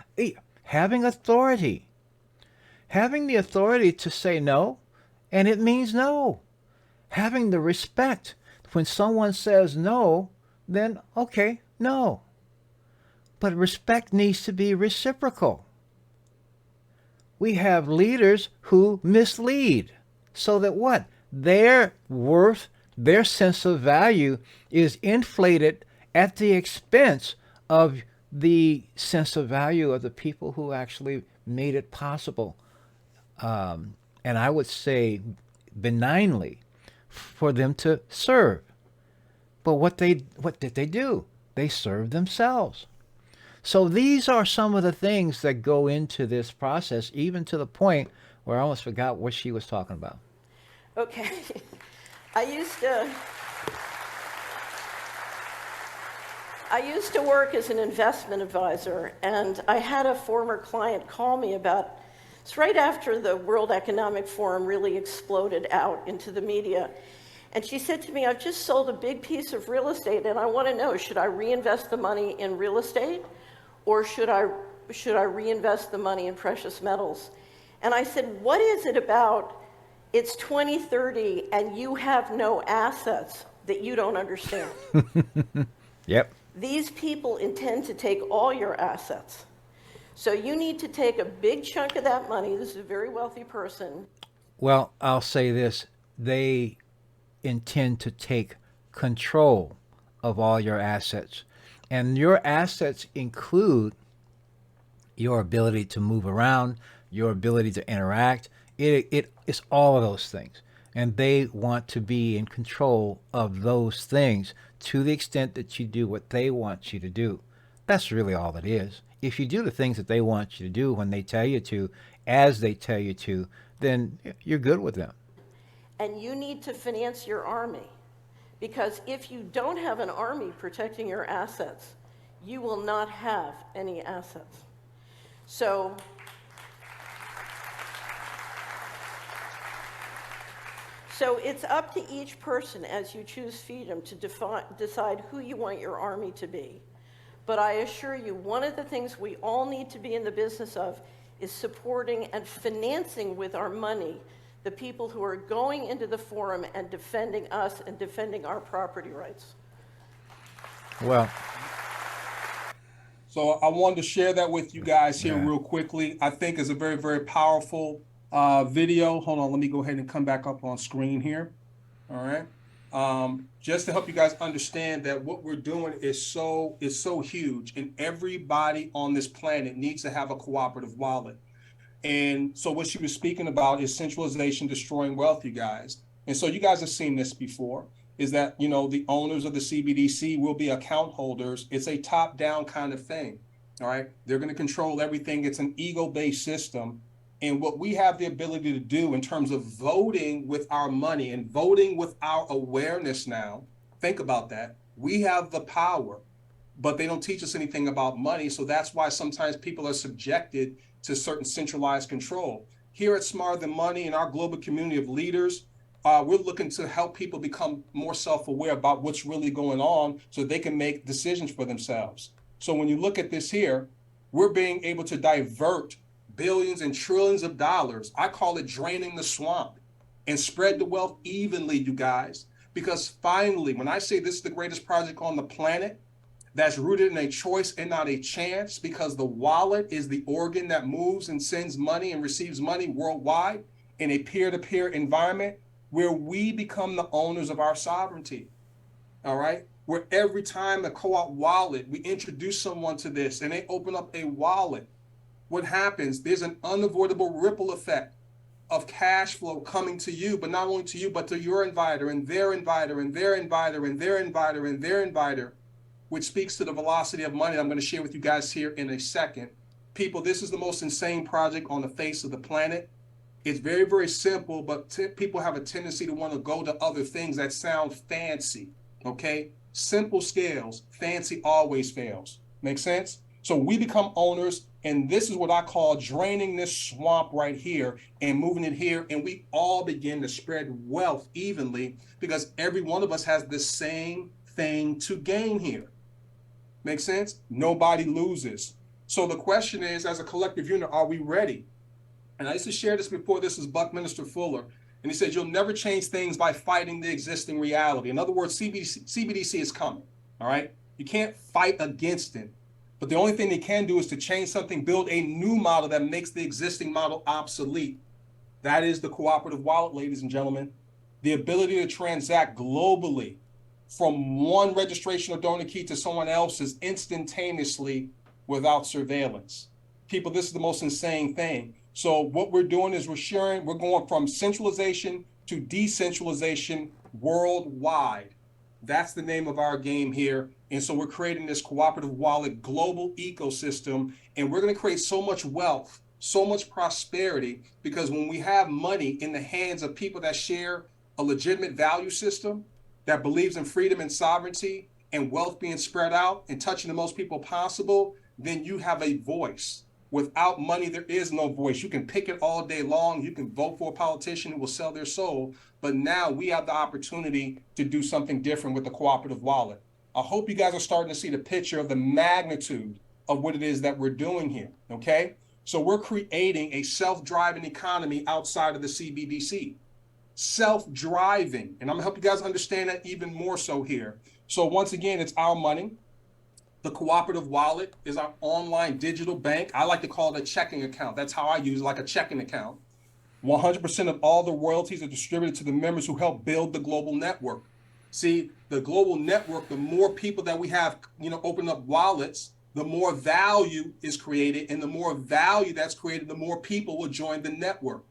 Having authority. Having the authority to say no, and it means no. Having the respect. When someone says no, then okay, no. But respect needs to be reciprocal. We have leaders who mislead so that what? Their worth, their sense of value is inflated at the expense of the sense of value of the people who actually made it possible. And I would say benignly for them to serve. But what did they do? They served themselves. So these are some of the things that go into this process, even to the point where I almost forgot what she was talking about. Okay. I used to work as an investment advisor, and I had a former client call me about, it's right after the World Economic Forum really exploded out into the media. And she said to me, I've just sold a big piece of real estate, and I want to know, should I reinvest the money in real estate, or should I reinvest the money in precious metals? And I said, what is it about it's 2030 and you have no assets that you don't understand? Yep. These people intend to take all your assets. So you need to take a big chunk of that money. This is a very wealthy person. Well, I'll say this. They intend to take control of all your assets. And your assets include your ability to move around, your ability to interact. It's all of those things. And they want to be in control of those things to the extent that you do what they want you to do. That's really all it is. If you do the things that they want you to do when they tell you to, as they tell you to, then you're good with them. And you need to finance your army. Because if you don't have an army protecting your assets, you will not have any assets. So it's up to each person as you choose freedom to decide who you want your army to be. But I assure you, one of the things we all need to be in the business of is supporting and financing with our money the people who are going into the forum and defending us and defending our property rights. Well, so I wanted to share that with you guys here real quickly. I think it's a very, very powerful video. Hold on, let me go ahead and come back up on screen here. All right. Just to help you guys understand that what we're doing is so huge, and everybody on this planet needs to have a cooperative wallet. And so what she was speaking about is centralization destroying wealth, you guys. And so you guys have seen this before, is that, you know, the owners of the CBDC will be account holders. It's a top-down kind of thing, all right? They're going to control everything. It's an ego-based system. And what we have the ability to do in terms of voting with our money and voting with our awareness now, think about that. We have the power, but they don't teach us anything about money. So that's why sometimes people are subjected to certain centralized control. Here at Smarter Than Money, in our global community of leaders, we're looking to help people become more self-aware about what's really going on so they can make decisions for themselves. So when you look at this here, we're being able to divert billions and trillions of dollars. I call it draining the swamp, and spread the wealth evenly, you guys. Because finally, when I say this is the greatest project on the planet, that's rooted in a choice and not a chance, because the wallet is the organ that moves and sends money and receives money worldwide in a peer-to-peer environment where we become the owners of our sovereignty, all right? Where every time a co-op wallet, we introduce someone to this and they open up a wallet, what happens? There's an unavoidable ripple effect of cash flow coming to you, but not only to you, but to your inviter and their inviter and their inviter and their inviter and their inviter, which speaks to the velocity of money I'm going to share with you guys here in a second. People, this is the most insane project on the face of the planet. It's very, very simple, but people have a tendency to want to go to other things that sound fancy, okay? Simple scales, fancy always fails. Make sense? So we become owners, and this is what I call draining this swamp right here and moving it here, and we all begin to spread wealth evenly because every one of us has the same thing to gain here. Make sense? Nobody loses. So the question is, as a collective unit, are we ready? And I used to share this before. This is Buckminster Fuller. And he said, you'll never change things by fighting the existing reality. In other words, CBDC is coming, all right? You can't fight against it. But the only thing they can do is to change something, build a new model that makes the existing model obsolete. That is the cooperative wallet, ladies and gentlemen. The ability to transact globally from one registration or donor key to someone else's instantaneously without surveillance. People, this is the most insane thing. So what we're doing is we're going from centralization to decentralization worldwide. That's the name of our game here. And so we're creating this cooperative wallet global ecosystem, and we're going to create so much wealth, so much prosperity, because when we have money in the hands of people that share a legitimate value system, that believes in freedom and sovereignty and wealth being spread out and touching the most people possible, then you have a voice. Without money, there is no voice. You can pick it all day long. You can vote for a politician who will sell their soul. But now we have the opportunity to do something different with the cooperative wallet. I hope you guys are starting to see the picture of the magnitude of what it is that we're doing here, okay? So we're creating a self-driving economy outside of the CBDC. Self-driving, and I'm gonna help you guys understand that even more so here. So once again, it's our money. The cooperative wallet is our online digital bank. I like to call it a checking account. That's how I use it, like a checking account. 100% of all the royalties are distributed to the members who help build the global network. See, the global network, the more people that we have, open up wallets, the more value is created, and the more value that's created, the more people will join the network.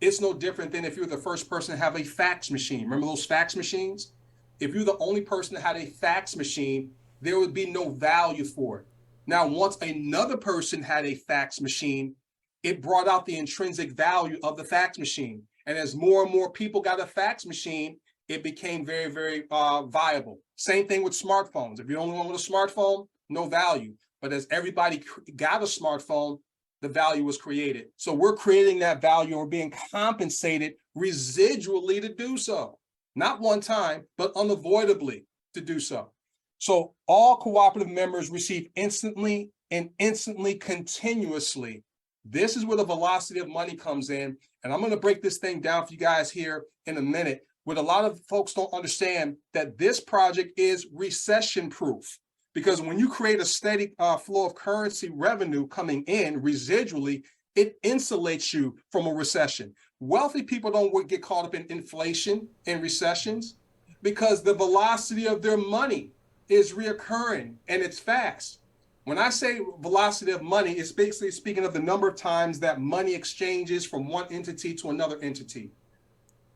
It's no different than if you're the first person to have a fax machine. Remember those fax machines? If you're the only person that had a fax machine, there would be no value for it. Now, once another person had a fax machine, it brought out the intrinsic value of the fax machine. And as more and more people got a fax machine, it became very, very viable. Same thing with smartphones. If you're the only one with a smartphone, no value. But as everybody got a smartphone, the value was created. So we're creating that value, and we're being compensated residually to do so. Not one time, but unavoidably to do so. So all cooperative members receive instantly and instantly continuously. This is where the velocity of money comes in. And I'm going to break this thing down for you guys here in a minute. What a lot of folks don't understand, that this project is recession proof. Because when you create a steady flow of currency revenue coming in residually, it insulates you from a recession. Wealthy people don't get caught up in inflation and recessions because the velocity of their money is reoccurring and it's fast. When I say velocity of money, it's basically speaking of the number of times that money exchanges from one entity to another entity.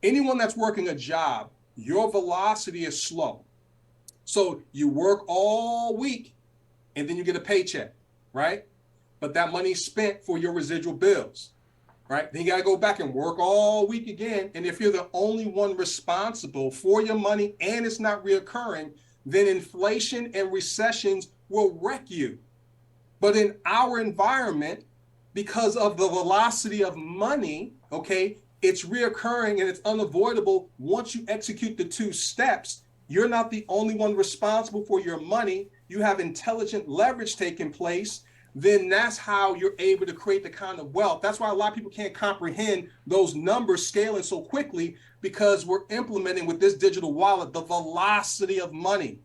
Anyone that's working a job, your velocity is slow. So you work all week and then you get a paycheck, right? But that money's spent for your residual bills, right? Then you got to go back and work all week again. And if you're the only one responsible for your money and it's not reoccurring, then inflation and recessions will wreck you. But in our environment, because of the velocity of money, okay, it's reoccurring and it's unavoidable. Once you execute the 2 steps, you're not the only one responsible for your money. You have intelligent leverage taking place. Then that's how you're able to create the kind of wealth. That's why a lot of people can't comprehend those numbers scaling so quickly, because we're implementing with this digital wallet the velocity of money.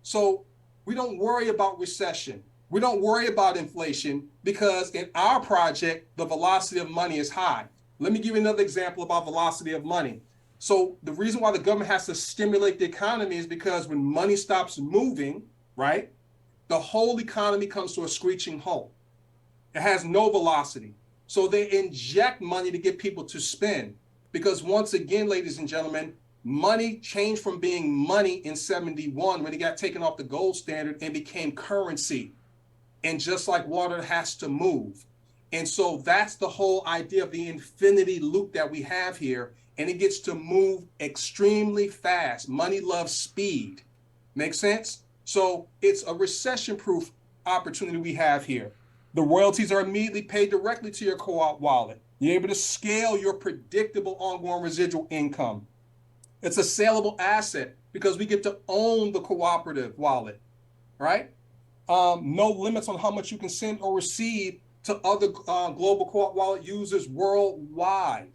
So we don't worry about recession. We don't worry about inflation, because in our project, the velocity of money is high. Let me give you another example about velocity of money. So the reason why the government has to stimulate the economy is because when money stops moving, right, the whole economy comes to a screeching halt. It has no velocity. So they inject money to get people to spend. Because once again, ladies and gentlemen, money changed from being money in 71 when it got taken off the gold standard and became currency. And just like water, it has to move. And so that's the whole idea of the infinity loop that we have here. And it gets to move extremely fast. Money loves speed. Make sense? So it's a recession-proof opportunity we have here. The royalties are immediately paid directly to your co-op wallet. You're able to scale your predictable ongoing residual income. It's a saleable asset because we get to own the cooperative wallet, right? No limits on how much you can send or receive to other global co-op wallet users worldwide.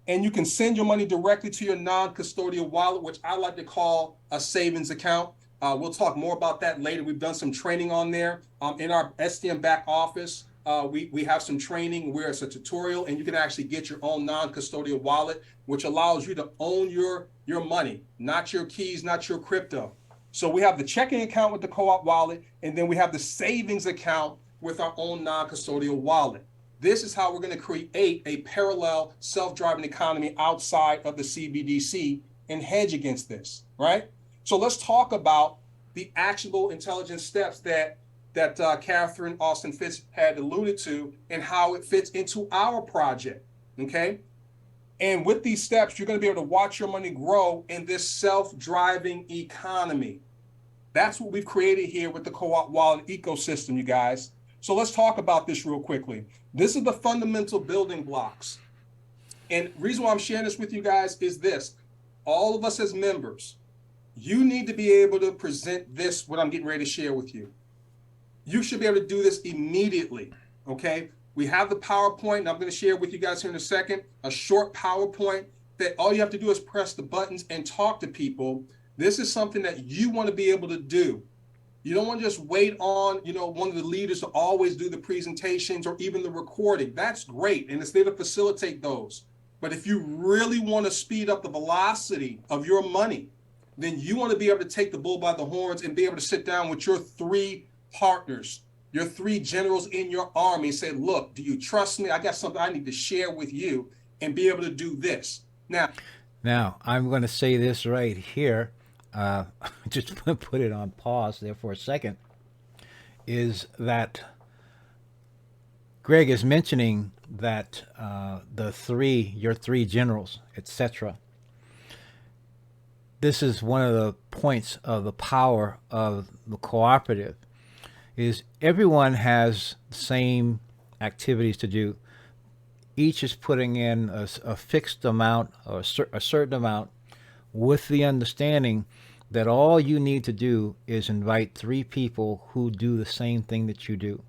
And you can send your money directly to your non-custodial wallet, which I like to call a savings account. We'll talk more about that later. We've done some training on there. In our STM back office, we have some training where it's a tutorial, and you can actually get your own non-custodial wallet, which allows you to own your money, not your keys, not your crypto. So we have the checking account with the co-op wallet, and then we have the savings account with our own non-custodial wallet. This is how we're going to create a parallel self-driving economy outside of the CBDC and hedge against this, right? So let's talk about the actionable intelligence steps that Catherine Austin Fitz had alluded to and how it fits into our project, okay? And with these steps, you're going to be able to watch your money grow in this self-driving economy. That's what we've created here with the co-op wallet ecosystem, you guys. So let's talk about this real quickly. This is the fundamental building blocks. And the reason why I'm sharing this with you guys is this. All of us as members, you need to be able to present this, what I'm getting ready to share with you. You should be able to do this immediately, okay? We have the PowerPoint, and I'm going to share with you guys here in a second, a short PowerPoint that all you have to do is press the buttons and talk to people. This is something that you want to be able to do. You don't want to just wait on, one of the leaders to always do the presentations or even the recording. That's great, and it's there to facilitate those. But if you really want to speed up the velocity of your money, then you want to be able to take the bull by the horns and be able to sit down with your 3 partners, your 3 generals in your army and say, look, do you trust me? I got something I need to share with you and be able to do this. Now, I'm going to say this right here. Just put it on pause there for a second, is that Greg is mentioning that your 3 generals, etc. This is one of the points of the power of the cooperative, is everyone has the same activities to do. Each is putting in a fixed amount or a certain amount, with the understanding that all you need to do is invite 3 people who do the same thing that you do.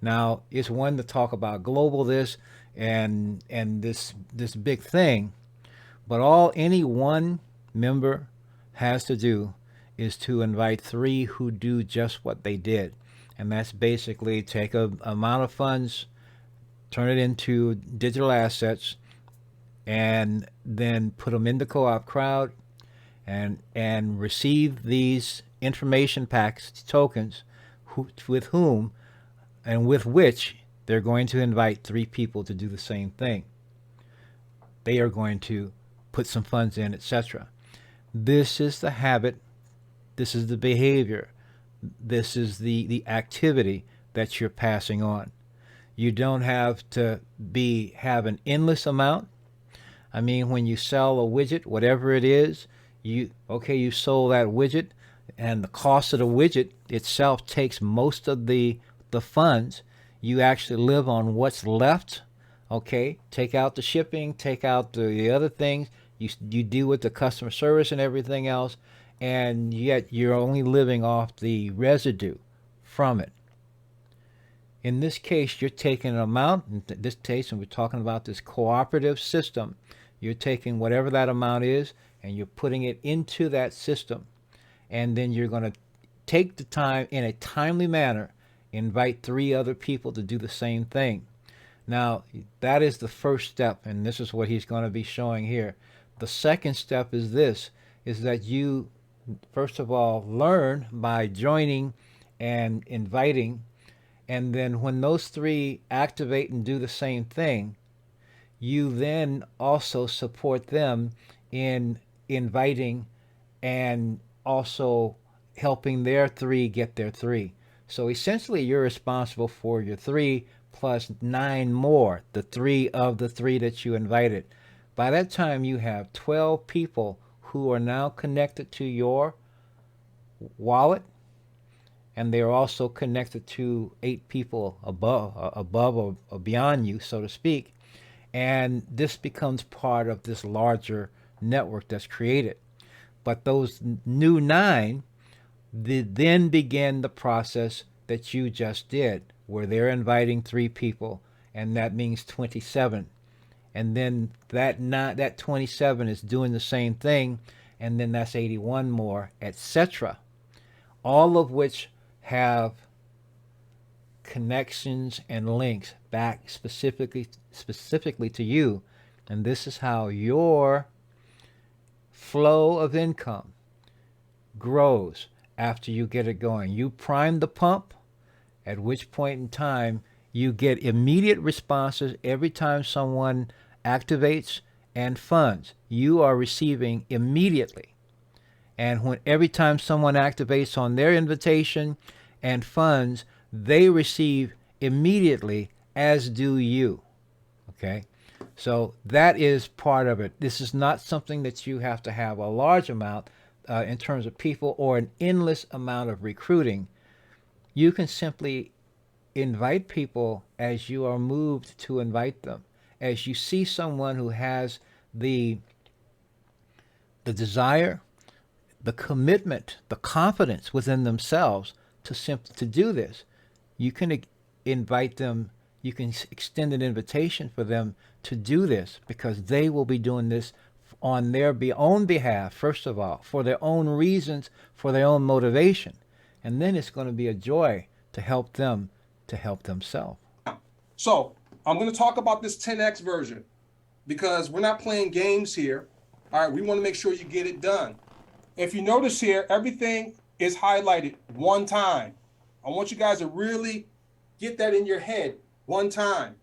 Now, it's one to talk about global this and this big thing, but any one member has to do is to invite 3 who do just what they did. And that's basically take a amount of funds, turn it into digital assets, and then put them in the co-op crowd and receive these information packs, tokens, with which they're going to invite 3 people to do the same thing. They are going to put some funds in, etc. This is the habit, this is the behavior, this is the activity that you're passing on. You don't have to have an endless amount. I mean, when you sell a widget, whatever it is, you sold that widget, and the cost of the widget itself takes most of the funds. You actually live on what's left. Okay, take out the shipping, take out the other things. You deal with the customer service and everything else, and yet you're only living off the residue from it. In this case, you're taking an amount, in this case, and we're talking about this cooperative system, you're taking whatever that amount is and you're putting it into that system. And then you're going to take the time, in a timely manner, invite 3 other people to do the same thing. Now, that is the first step, and this is what he's going to be showing here. The second step is this, is that you, first of all, learn by joining and inviting, and then when those 3 activate and do the same thing, you then also support them in inviting and also helping their 3 get their 3. So essentially, you're responsible for your 3 plus 9 more, the 3 of the 3 that you invited. By that time, you have 12 people who are now connected to your wallet, and they're also connected to 8 people above or beyond you, so to speak. And this becomes part of this larger network that's created. But those new 9 then begin the process that you just did, where they're inviting 3 people, and that means 27. And then that 27 is doing the same thing, and then that's 81 more, etc. all of which have connections and links back specifically to you. And this is how your flow of income grows after you get it going. You prime the pump, at which point in time you get immediate responses every time someone activates and funds. You are receiving immediately. And when every time someone activates on their invitation and funds, they receive immediately, as do you. Okay? So that is part of it. This is not something that you have to have a large amount in terms of people or an endless amount of recruiting. You can simply invite people as you are moved to invite them. As you see someone who has the desire, the commitment, the confidence within themselves to do this, you can invite them. You can extend an invitation for them to do this, because they will be doing this on their own behalf, first of all, for their own reasons, for their own motivation. And then it's going to be a joy to help them to help themselves. So I'm going to talk about this 10X version, because we're not playing games here. All right, we want to make sure you get it done. If you notice here, everything is highlighted one time. I want you guys to really get that in your head, one time.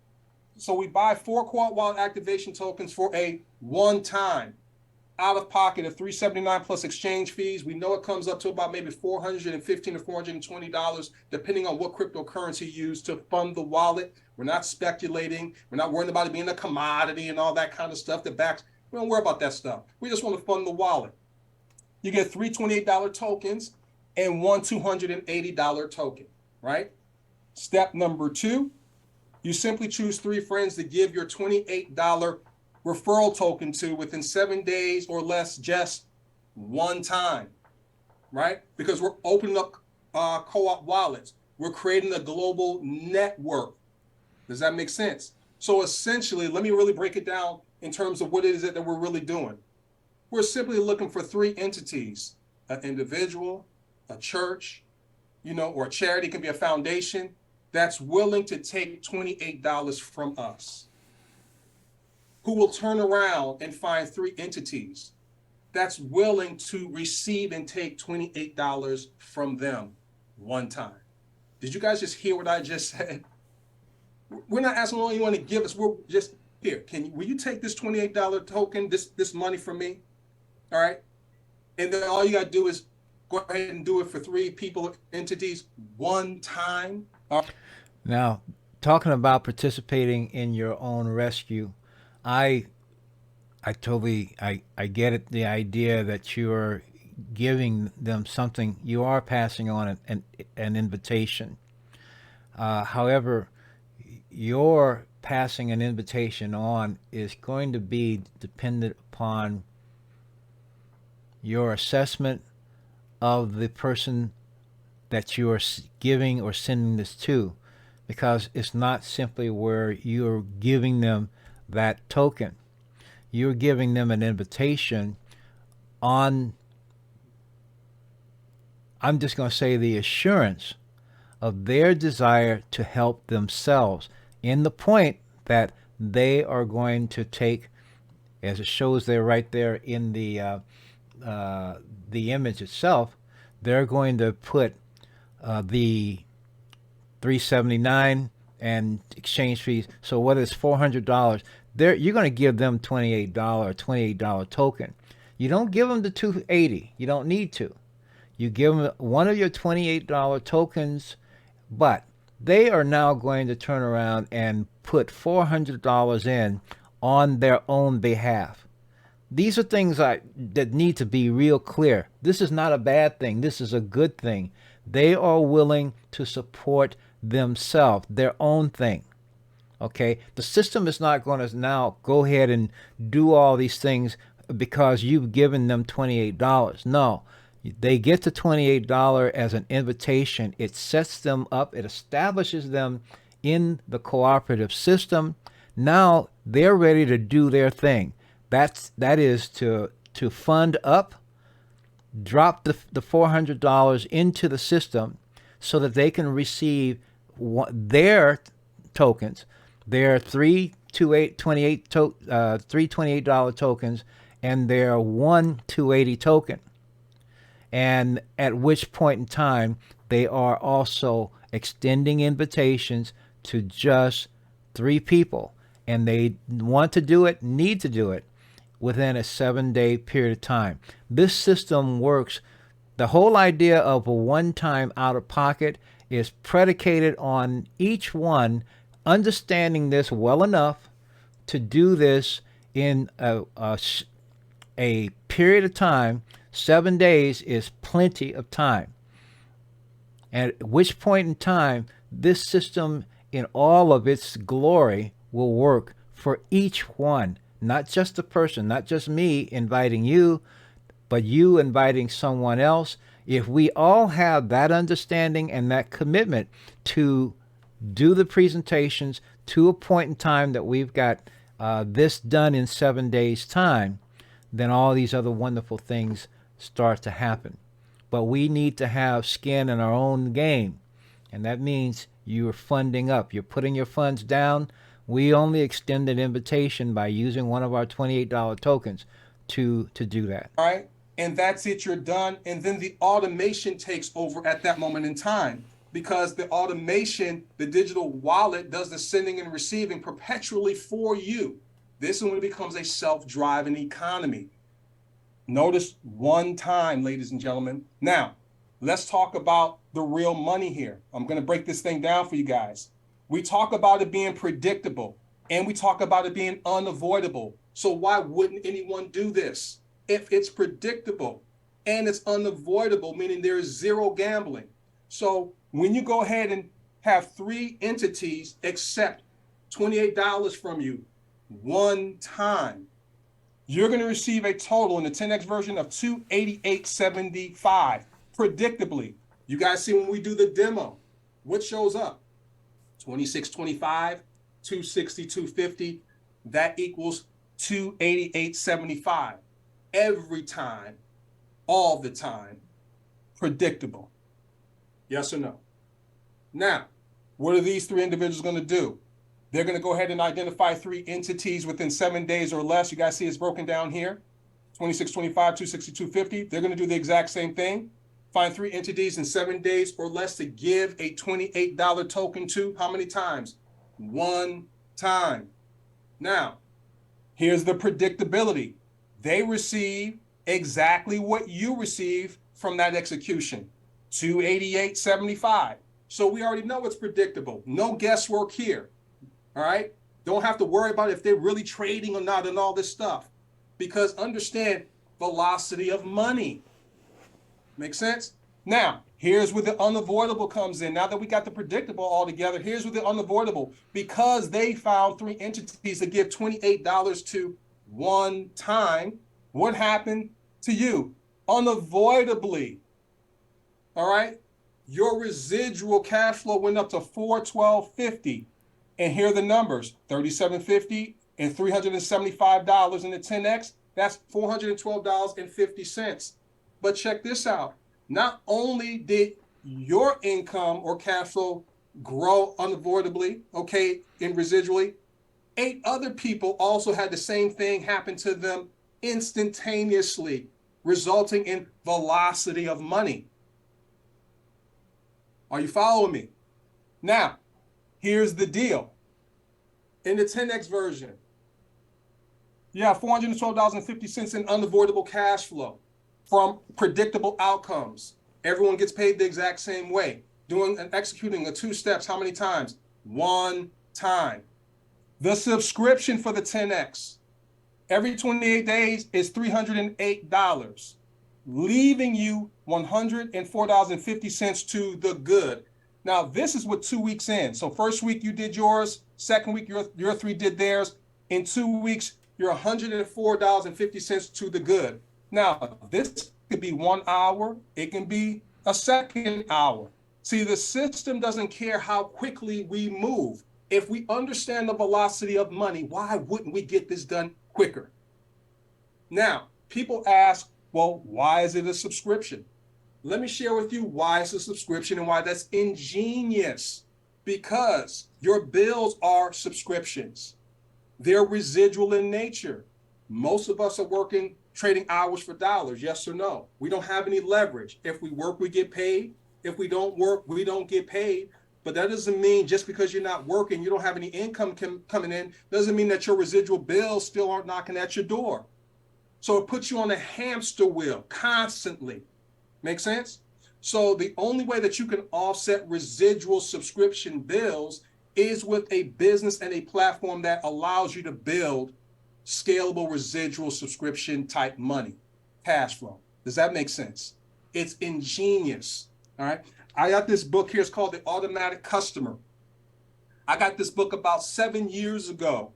So we buy 4 Quant Wallet activation tokens for a one time out of pocket of $379 plus exchange fees. We know it comes up to about maybe $415 or $420, depending on what cryptocurrency you use to fund the wallet. We're not speculating. We're not worrying about it being a commodity and all that kind of stuff that backs. We don't worry about that stuff. We just want to fund the wallet. You get 3 $28 tokens and 1 $280 token, right? Step number 2, you simply choose 3 friends to give your $28 referral token to within 7 days or less, just one time, right? Because we're opening up co-op wallets. We're creating a global network. Does that make sense? So essentially, let me really break it down in terms of what it is that we're really doing. We're simply looking for 3 entities: an individual, a church, or a charity, can be a foundation, that's willing to take $28 from us, who will turn around and find 3 entities that's willing to receive and take $28 from them one time. Did you guys just hear what I just said? We're not asking anyone to give us. We're just here. Will you take this $28 token, this money from me? All right. And then all you got to do is go ahead and do it for 3 people, entities, one time. Now, talking about participating in your own rescue, I totally get it. The idea that you're giving them something, you are passing on an invitation. However, your passing an invitation on is going to be dependent upon your assessment of the person that you are giving or sending this to, because it's not simply where you're giving them that token. You're giving them an invitation on, I'm just going to say, the assurance of their desire to help themselves, in the point that they are going to take, as it shows there right there in the image itself, they're going to put the $379 and exchange fees. So whether it's $400, you're going to give them $28 token. You don't give them the $280. You don't need to. You give them one of your $28 tokens, but they are now going to turn around and put $400 in on their own behalf. These are things that need to be real clear. This is not a bad thing. This is a good thing. They are willing to support themselves, their own thing. Okay? The system is not going to now go ahead and do all these things because you've given them $28. No. They get the $28 as an invitation. It sets them up. It establishes them in the cooperative system. Now they're ready to do their thing. That is to fund up drop the $400 into the system so that they can receive their tokens, their $328 tokens, and their 280 token. And at which point in time, they are also extending invitations to just 3 people. And they want to do it, need to do it within a 7-day period of time. This system works. The whole idea of a one-time out-of-pocket is predicated on each one understanding this well enough to do this in a period of time. 7 days is plenty of time. At which point in time, this system in all of its glory will work for each one, not just the person, not just me inviting you, but you inviting someone else. If we all have that understanding and that commitment to do the presentations to a point in time that we've got this done in 7 days' time, then all these other wonderful things start to happen. But we need to have skin in our own game, and that means you're funding up. You're putting your funds down. We only extend an invitation by using one of our $28 tokens to do that. All right. And that's it, you're done. And then the automation takes over at that moment in time, because the automation, the digital wallet, does the sending and receiving perpetually for you. This is when it becomes a self-driving economy. Notice one time, ladies and gentlemen. Now, let's talk about the real money here. I'm going to break this thing down for you guys. We talk about it being predictable, and we talk about it being unavoidable. So why wouldn't anyone do this? If it's predictable and it's unavoidable, meaning there is zero gambling. So when you go ahead and have 3 entities accept $28 from you one time, you're going to receive a total in the 10X version of $288.75. Predictably, you guys see when we do the demo, what shows up? $26.25, $260, $250. That equals $288.75. Every time, all the time, predictable. Yes or no? Now, what are these 3 individuals going to do? They're going to go ahead and identify 3 entities within 7 days or less. You guys see it's broken down here. 26.25, 260, 250. They're going to do the exact same thing. Find 3 entities in 7 days or less to give a $28 token to. How many times? 1 time. Now, here's the predictability. They receive exactly what you receive from that execution, $288.75. So we already know it's predictable. No guesswork here. All right. Don't have to worry about if they're really trading or not and all this stuff, because understand velocity of money. Make sense? Now, here's where the unavoidable comes in. Now that we got the predictable all together, here's where the unavoidable, because they found 3 entities to give $28 to one time. What happened to you? Unavoidably. All right. Your residual cash flow went up to $412.50. And here are the numbers, $37.50 and $375 in the 10X. That's $412.50. But check this out. Not only did your income or cash flow grow unavoidably, okay, in residually, 8 other people also had the same thing happen to them instantaneously, resulting in velocity of money. Are you following me? Now, here's the deal. In the 10X version, you have $412.50 in unavoidable cash flow from predictable outcomes. Everyone gets paid the exact same way. Doing and executing 2 steps, how many times? 1 time. The subscription for the 10X, every 28 days is $308, leaving you $104.50 to the good. Now, this is with 2 weeks in. So first week you did yours, second week your 3 did theirs. In 2 weeks, you're $104.50 to the good. Now, this could be 1 hour. It can be a second hour. See, the system doesn't care how quickly we move. If we understand the velocity of money, why wouldn't we get this done quicker? Now, people ask, Well, why is it a subscription? Let me share with you why it's a subscription and why that's ingenious. Because your bills are subscriptions. They're residual in nature. Most of us are working, trading hours for dollars, yes or no? We don't have any leverage. If we work, we get paid. If we don't work, we don't get paid. But that doesn't mean just because you're not working, you don't have any income coming in, doesn't mean that your residual bills still aren't knocking at your door. So it puts you on a hamster wheel constantly. Make sense? So the only way that you can offset residual subscription bills is with a business and a platform that allows you to build scalable residual subscription type money, cash flow. Does that make sense? It's ingenious. All right. I got this book here. It's called The Automatic Customer. I got this book about 7 years ago.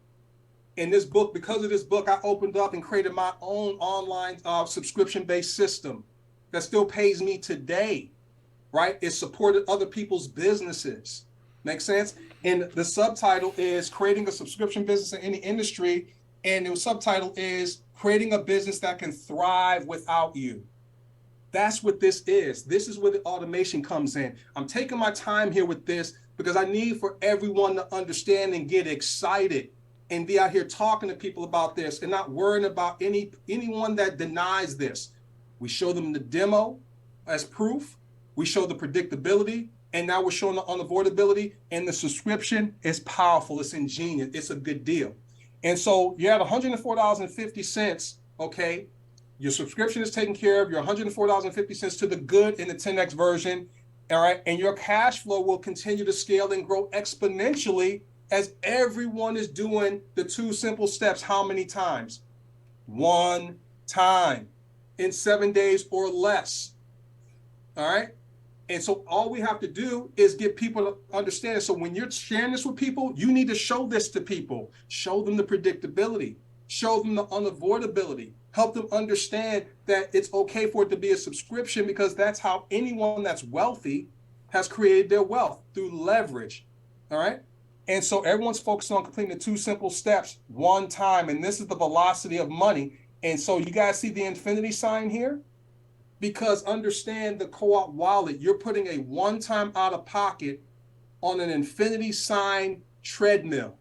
In this book, because of this book, I opened up and created my own online subscription-based system that still pays me today, right? It supported other people's businesses. Make sense? And the subtitle is Creating a Subscription Business in Any Industry. And the subtitle is Creating a Business That Can Thrive Without You. That's what this is. This is where the automation comes in. I'm taking my time here with this because I need for everyone to understand and get excited and be out here talking to people about this and not worrying about anyone that denies this. We show them the demo as proof. We show the predictability, and now we're showing the unavoidability, and the subscription is powerful. It's ingenious. It's a good deal. And so you're at $104.50, okay? Your subscription is taken care of. You're $104.50 to the good in the 10X version, all right? And your cash flow will continue to scale and grow exponentially as everyone is doing the 2 simple steps. How many times? 1 time in 7 days or less, all right? And so all we have to do is get people to understand it. So when you're sharing this with people, you need to show this to people. Show them the predictability. Show them the unavoidability. Help them understand that it's okay for it to be a subscription because that's how anyone that's wealthy has created their wealth, through leverage, all right? And so everyone's focused on completing the 2 simple steps 1 time, and this is the velocity of money. And so you guys see the infinity sign here? Because understand the co-op wallet, you're putting a 1-time out of pocket on an infinity sign treadmill.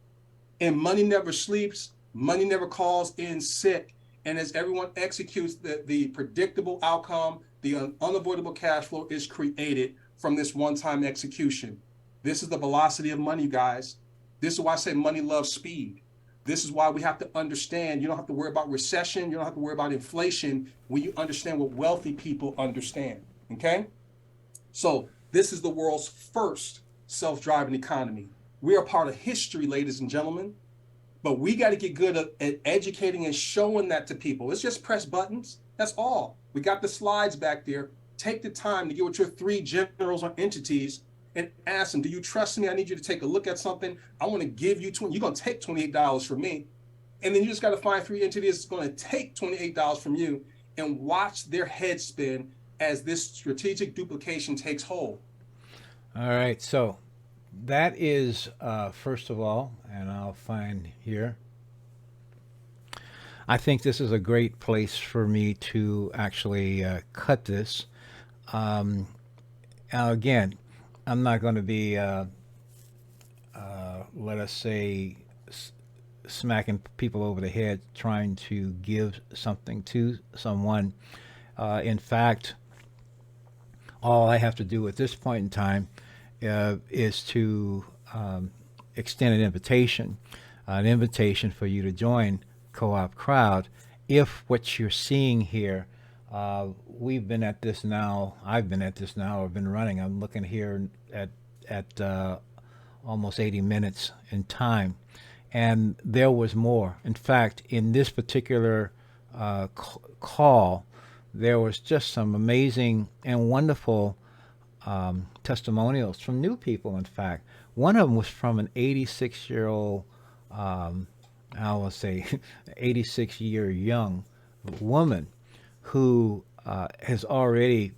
And money never sleeps, money never calls in sick. And as everyone executes, the predictable outcome, the unavoidable cash flow is created from this 1-time execution. This is the velocity of money, guys. This is why I say money loves speed. This is why we have to understand you don't have to worry about recession. You don't have to worry about inflation when you understand what wealthy people understand, okay? So this is the world's first self-driving economy. We are part of history, ladies and gentlemen, but we got to get good at educating and showing that to people. It's just press buttons. That's all. We got the slides back there. Take the time to get with your 3 generals or entities and ask them, do you trust me? I need you to take a look at something. I want to give you you're going to take $28 from me. And then you just got to find 3 entities that's going to take $28 from you and watch their head spin as this strategic duplication takes hold. All right. So that is, first of all, and I'll find here, I think this is a great place for me to actually cut this. Again, I'm not going to be, let us say, smacking people over the head trying to give something to someone. In fact, all I have to do at this point in time is to extend an invitation for you to join Co-op Crowd. If what you're seeing here, we've been at this now, I've been at this now, I've been running, I'm looking here at almost 80 minutes in time. And there was more. In fact, in this particular call, there was just some amazing and wonderful testimonials from new people, in fact. One of them was from an 86-year-old, I will say 86-year young woman who has already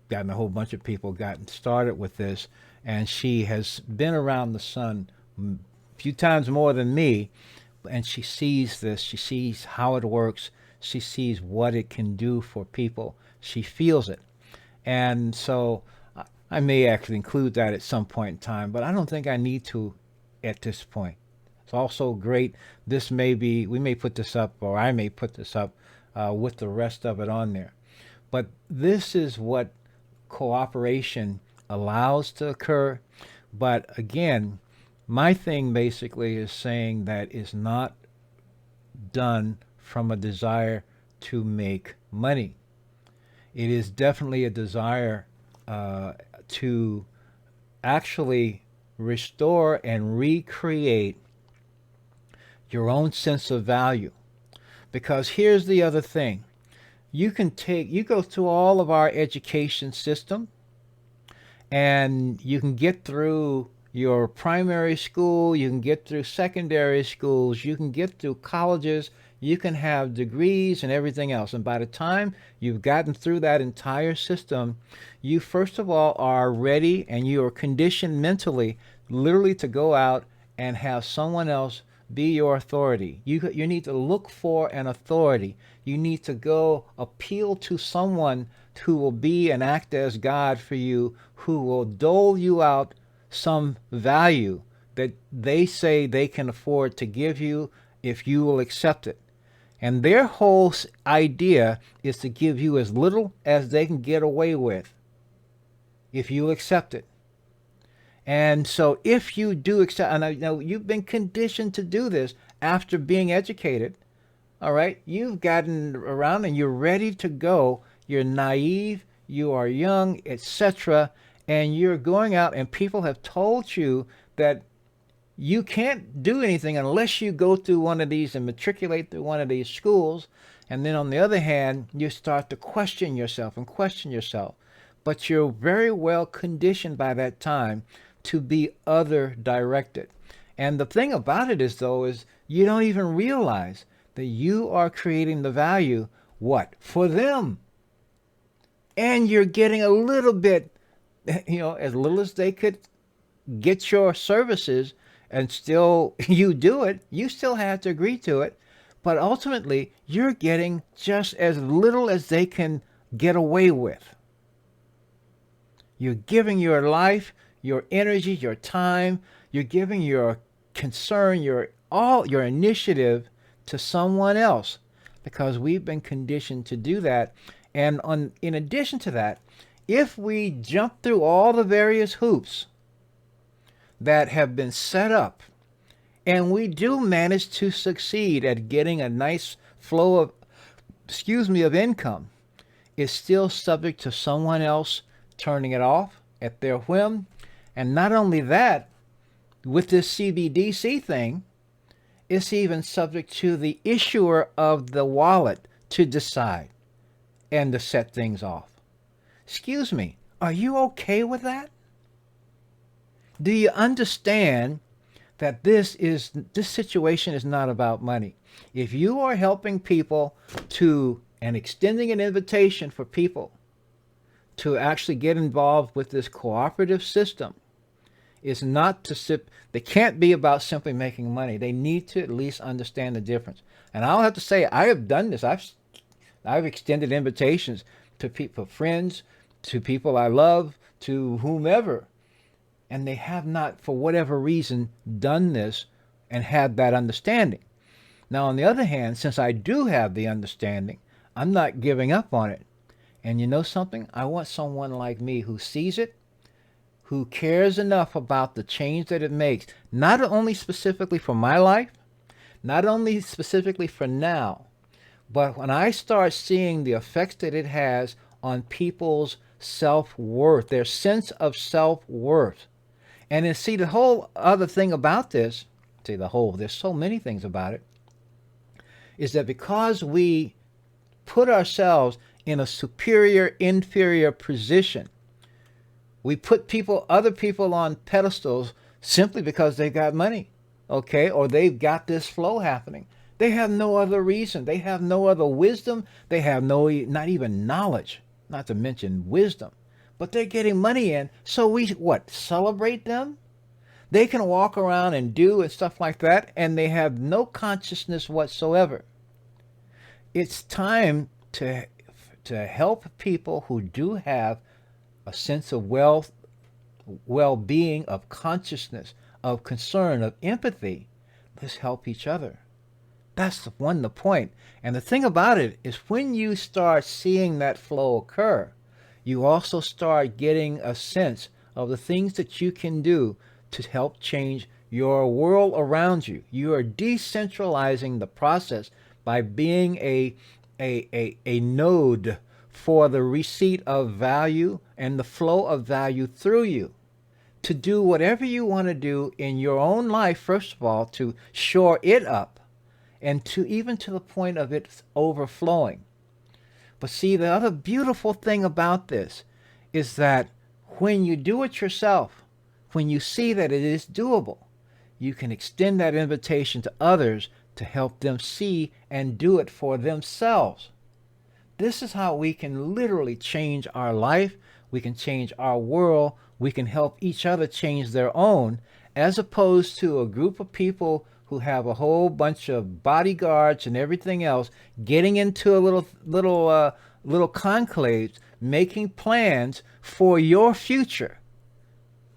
gotten a whole bunch of people gotten started with this, and she has been around the sun a few times more than me, and she sees this, she sees how it works, She sees what it can do for people. She feels it. And so I may actually include that at some point in time, but I don't think I need to at this point. It's also great. This may be, we may put this up, or I may put this up with the rest of it on there. But this is what cooperation allows to occur. But again, my thing basically is saying that it's not done from a desire to make money. It is definitely a desire to actually restore and recreate your own sense of value. Because here's the other thing. You go through all of our education system, and you can get through your primary school, you can get through secondary schools, you can get through colleges, you can have degrees and everything else. And by the time you've gotten through that entire system, you first of all are ready and you are conditioned mentally, literally, to go out and have someone else be your authority. You need to look for an authority. You need to go appeal to someone who will be and act as God for you, who will dole you out some value that they say they can afford to give you if you will accept it. And their whole idea is to give you as little as they can get away with if you accept it. And so if you do accept, and I know you've been conditioned to do this after being educated, all right, you've gotten around and you're ready to go. You're naive, you are young, etc. And you're going out and people have told you that you can't do anything unless you go through one of these and matriculate through one of these schools. And then on the other hand, you start to question yourself. But you're very well conditioned by that time to be other directed. And the thing about it is, though, is you don't even realize that you are creating the value, what? For them. And you're getting a little bit, as little as they could get your services, and still you do it, you still have to agree to it. But ultimately, you're getting just as little as they can get away with. You're giving your life, your energy, your time, you're giving your concern, your initiative to someone else, because we've been conditioned to do that. And in addition to that, if we jump through all the various hoops that have been set up, and we do manage to succeed at getting a nice flow of income, it's still subject to someone else turning it off at their whim. And not only that, with this CBDC thing, it's even subject to the issuer of the wallet to decide and to set things off. Excuse me, are you okay with that? Do you understand that this situation is not about money? If you are helping people and extending an invitation for people to actually get involved with this cooperative system, is not to they can't be about simply making money. They need to at least understand the difference. And I'll have to say, I have done this. I've extended invitations to people, friends, to people I love, to whomever, and they have not, for whatever reason, done this and had that understanding. Now, on the other hand, since I do have the understanding, I'm not giving up on it. And you know something? I want someone like me who sees it, who cares enough about the change that it makes, not only specifically for my life, not only specifically for now, but when I start seeing the effects that it has on people's self-worth, their sense of self-worth. And then see, the whole other thing about this, there's so many things about it, is that because we put ourselves in a superior, inferior position, we put other people on pedestals simply because they got money, okay? Or they've got this flow happening. They have no other reason. They have no other wisdom. They have not even knowledge, not to mention wisdom. But they're getting money in, so we, celebrate them? They can walk around and do and stuff like that, and they have no consciousness whatsoever. it's time to help people who do have a sense of well-being, of consciousness, of concern, of empathy. Let's help each other. That's the point. And the thing about it is, when you start seeing that flow occur, you also start getting a sense of the things that you can do to help change your world around you. You are decentralizing the process by being a node for the receipt of value and the flow of value through you, to do whatever you want to do in your own life, first of all, to shore it up, and to even to the point of it overflowing. But see, the other beautiful thing about this is that when you do it yourself, when you see that it is doable, you can extend that invitation to others to help them see and do it for themselves. This is how we can literally change our life. We can change our world. We can help each other change their own, as opposed to a group of people who have a whole bunch of bodyguards and everything else getting into a little conclaves, making plans for your future,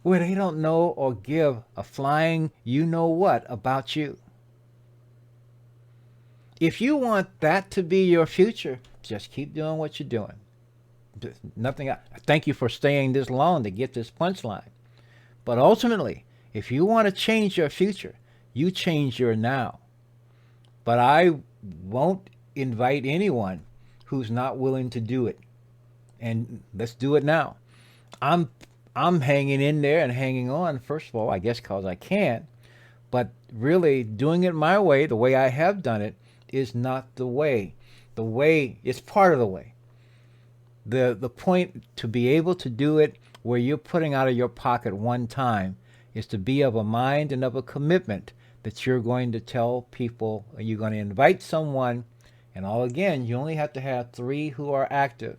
where they don't know or give a flying you-know-what about you. If you want that to be your future, just keep doing what you're doing. Nothing. Thank you for staying this long to get this punchline. But ultimately, if you want to change your future, you change your now. But I won't invite anyone who's not willing to do it. And let's do it now. I'm hanging in there and hanging on, first of all, I guess because I can. But really, doing it my way, the way I have done it, is not the way. The way is part of the way. The point to be able to do it where you're putting out of your pocket one time is to be of a mind and of a commitment that you're going to tell people, you're going to invite someone, and all again, you only have to have 3 who are active.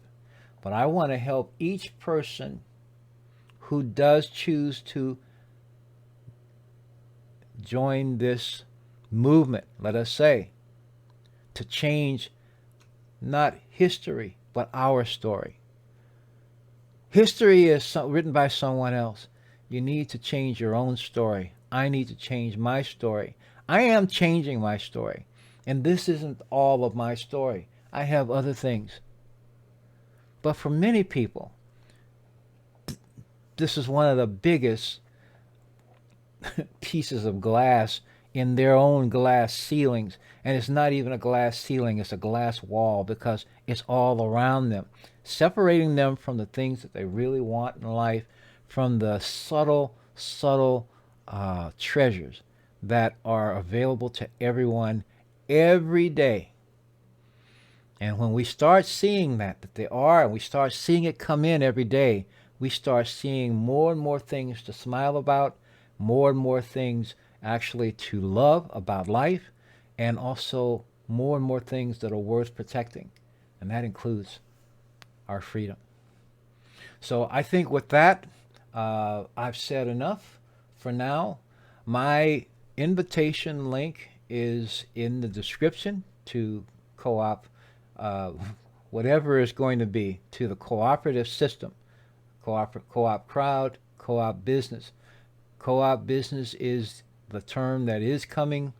But I want to help each person who does choose to join this movement, let us say, to change not history, but our story. History is written by someone else. You need to change your own story. I need to change my story. I am changing my story. And this isn't all of my story. I have other things. But for many people, this is one of the biggest pieces of glass in their own glass ceilings. And it's not even a glass ceiling, it's a glass wall, because it's all around them, separating them from the things that they really want in life, from the subtle treasures that are available to everyone every day. And when we start seeing that they are, and we start seeing it come in every day, we start seeing more and more things to smile about, more and more things actually to love about life, and also more and more things that are worth protecting. And that includes our freedom. So I think with that, I've said enough for now. My invitation link is in the description to co-op, whatever is going to be, to the cooperative system, co-op crowd, co-op business. Co-op business is the term that is coming,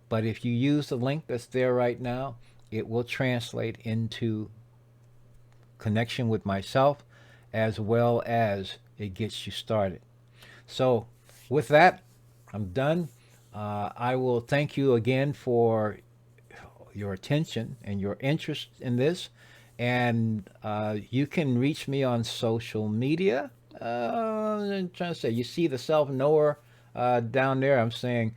but if you use the link that's there right now, it will translate into connection with myself, as well as it gets you started. So with that, I'm done. I will thank you again for your attention and your interest in this. And you can reach me on social media. I'm trying to say, you see the self-knower down there. I'm saying,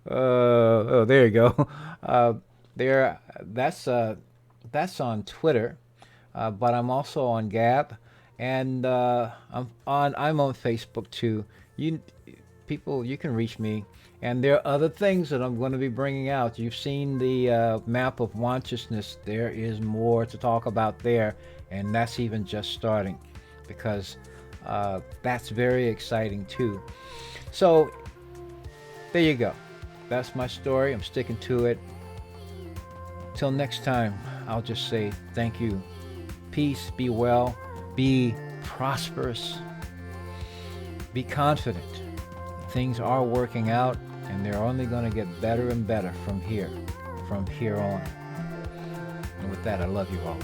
oh, there you go. That's on Twitter, but I'm also on Gab, and I'm on Facebook too. You can reach me, and there are other things that I'm going to be bringing out. You've seen the map of consciousness. There is more to talk about there, and that's even just starting, because that's very exciting too. So there you go. That's my story. I'm sticking to it. until next time, I'll just say thank you. Peace, be well, be prosperous, be confident. Things are working out, and they're only going to get better and better from here on. And with that, I love you all.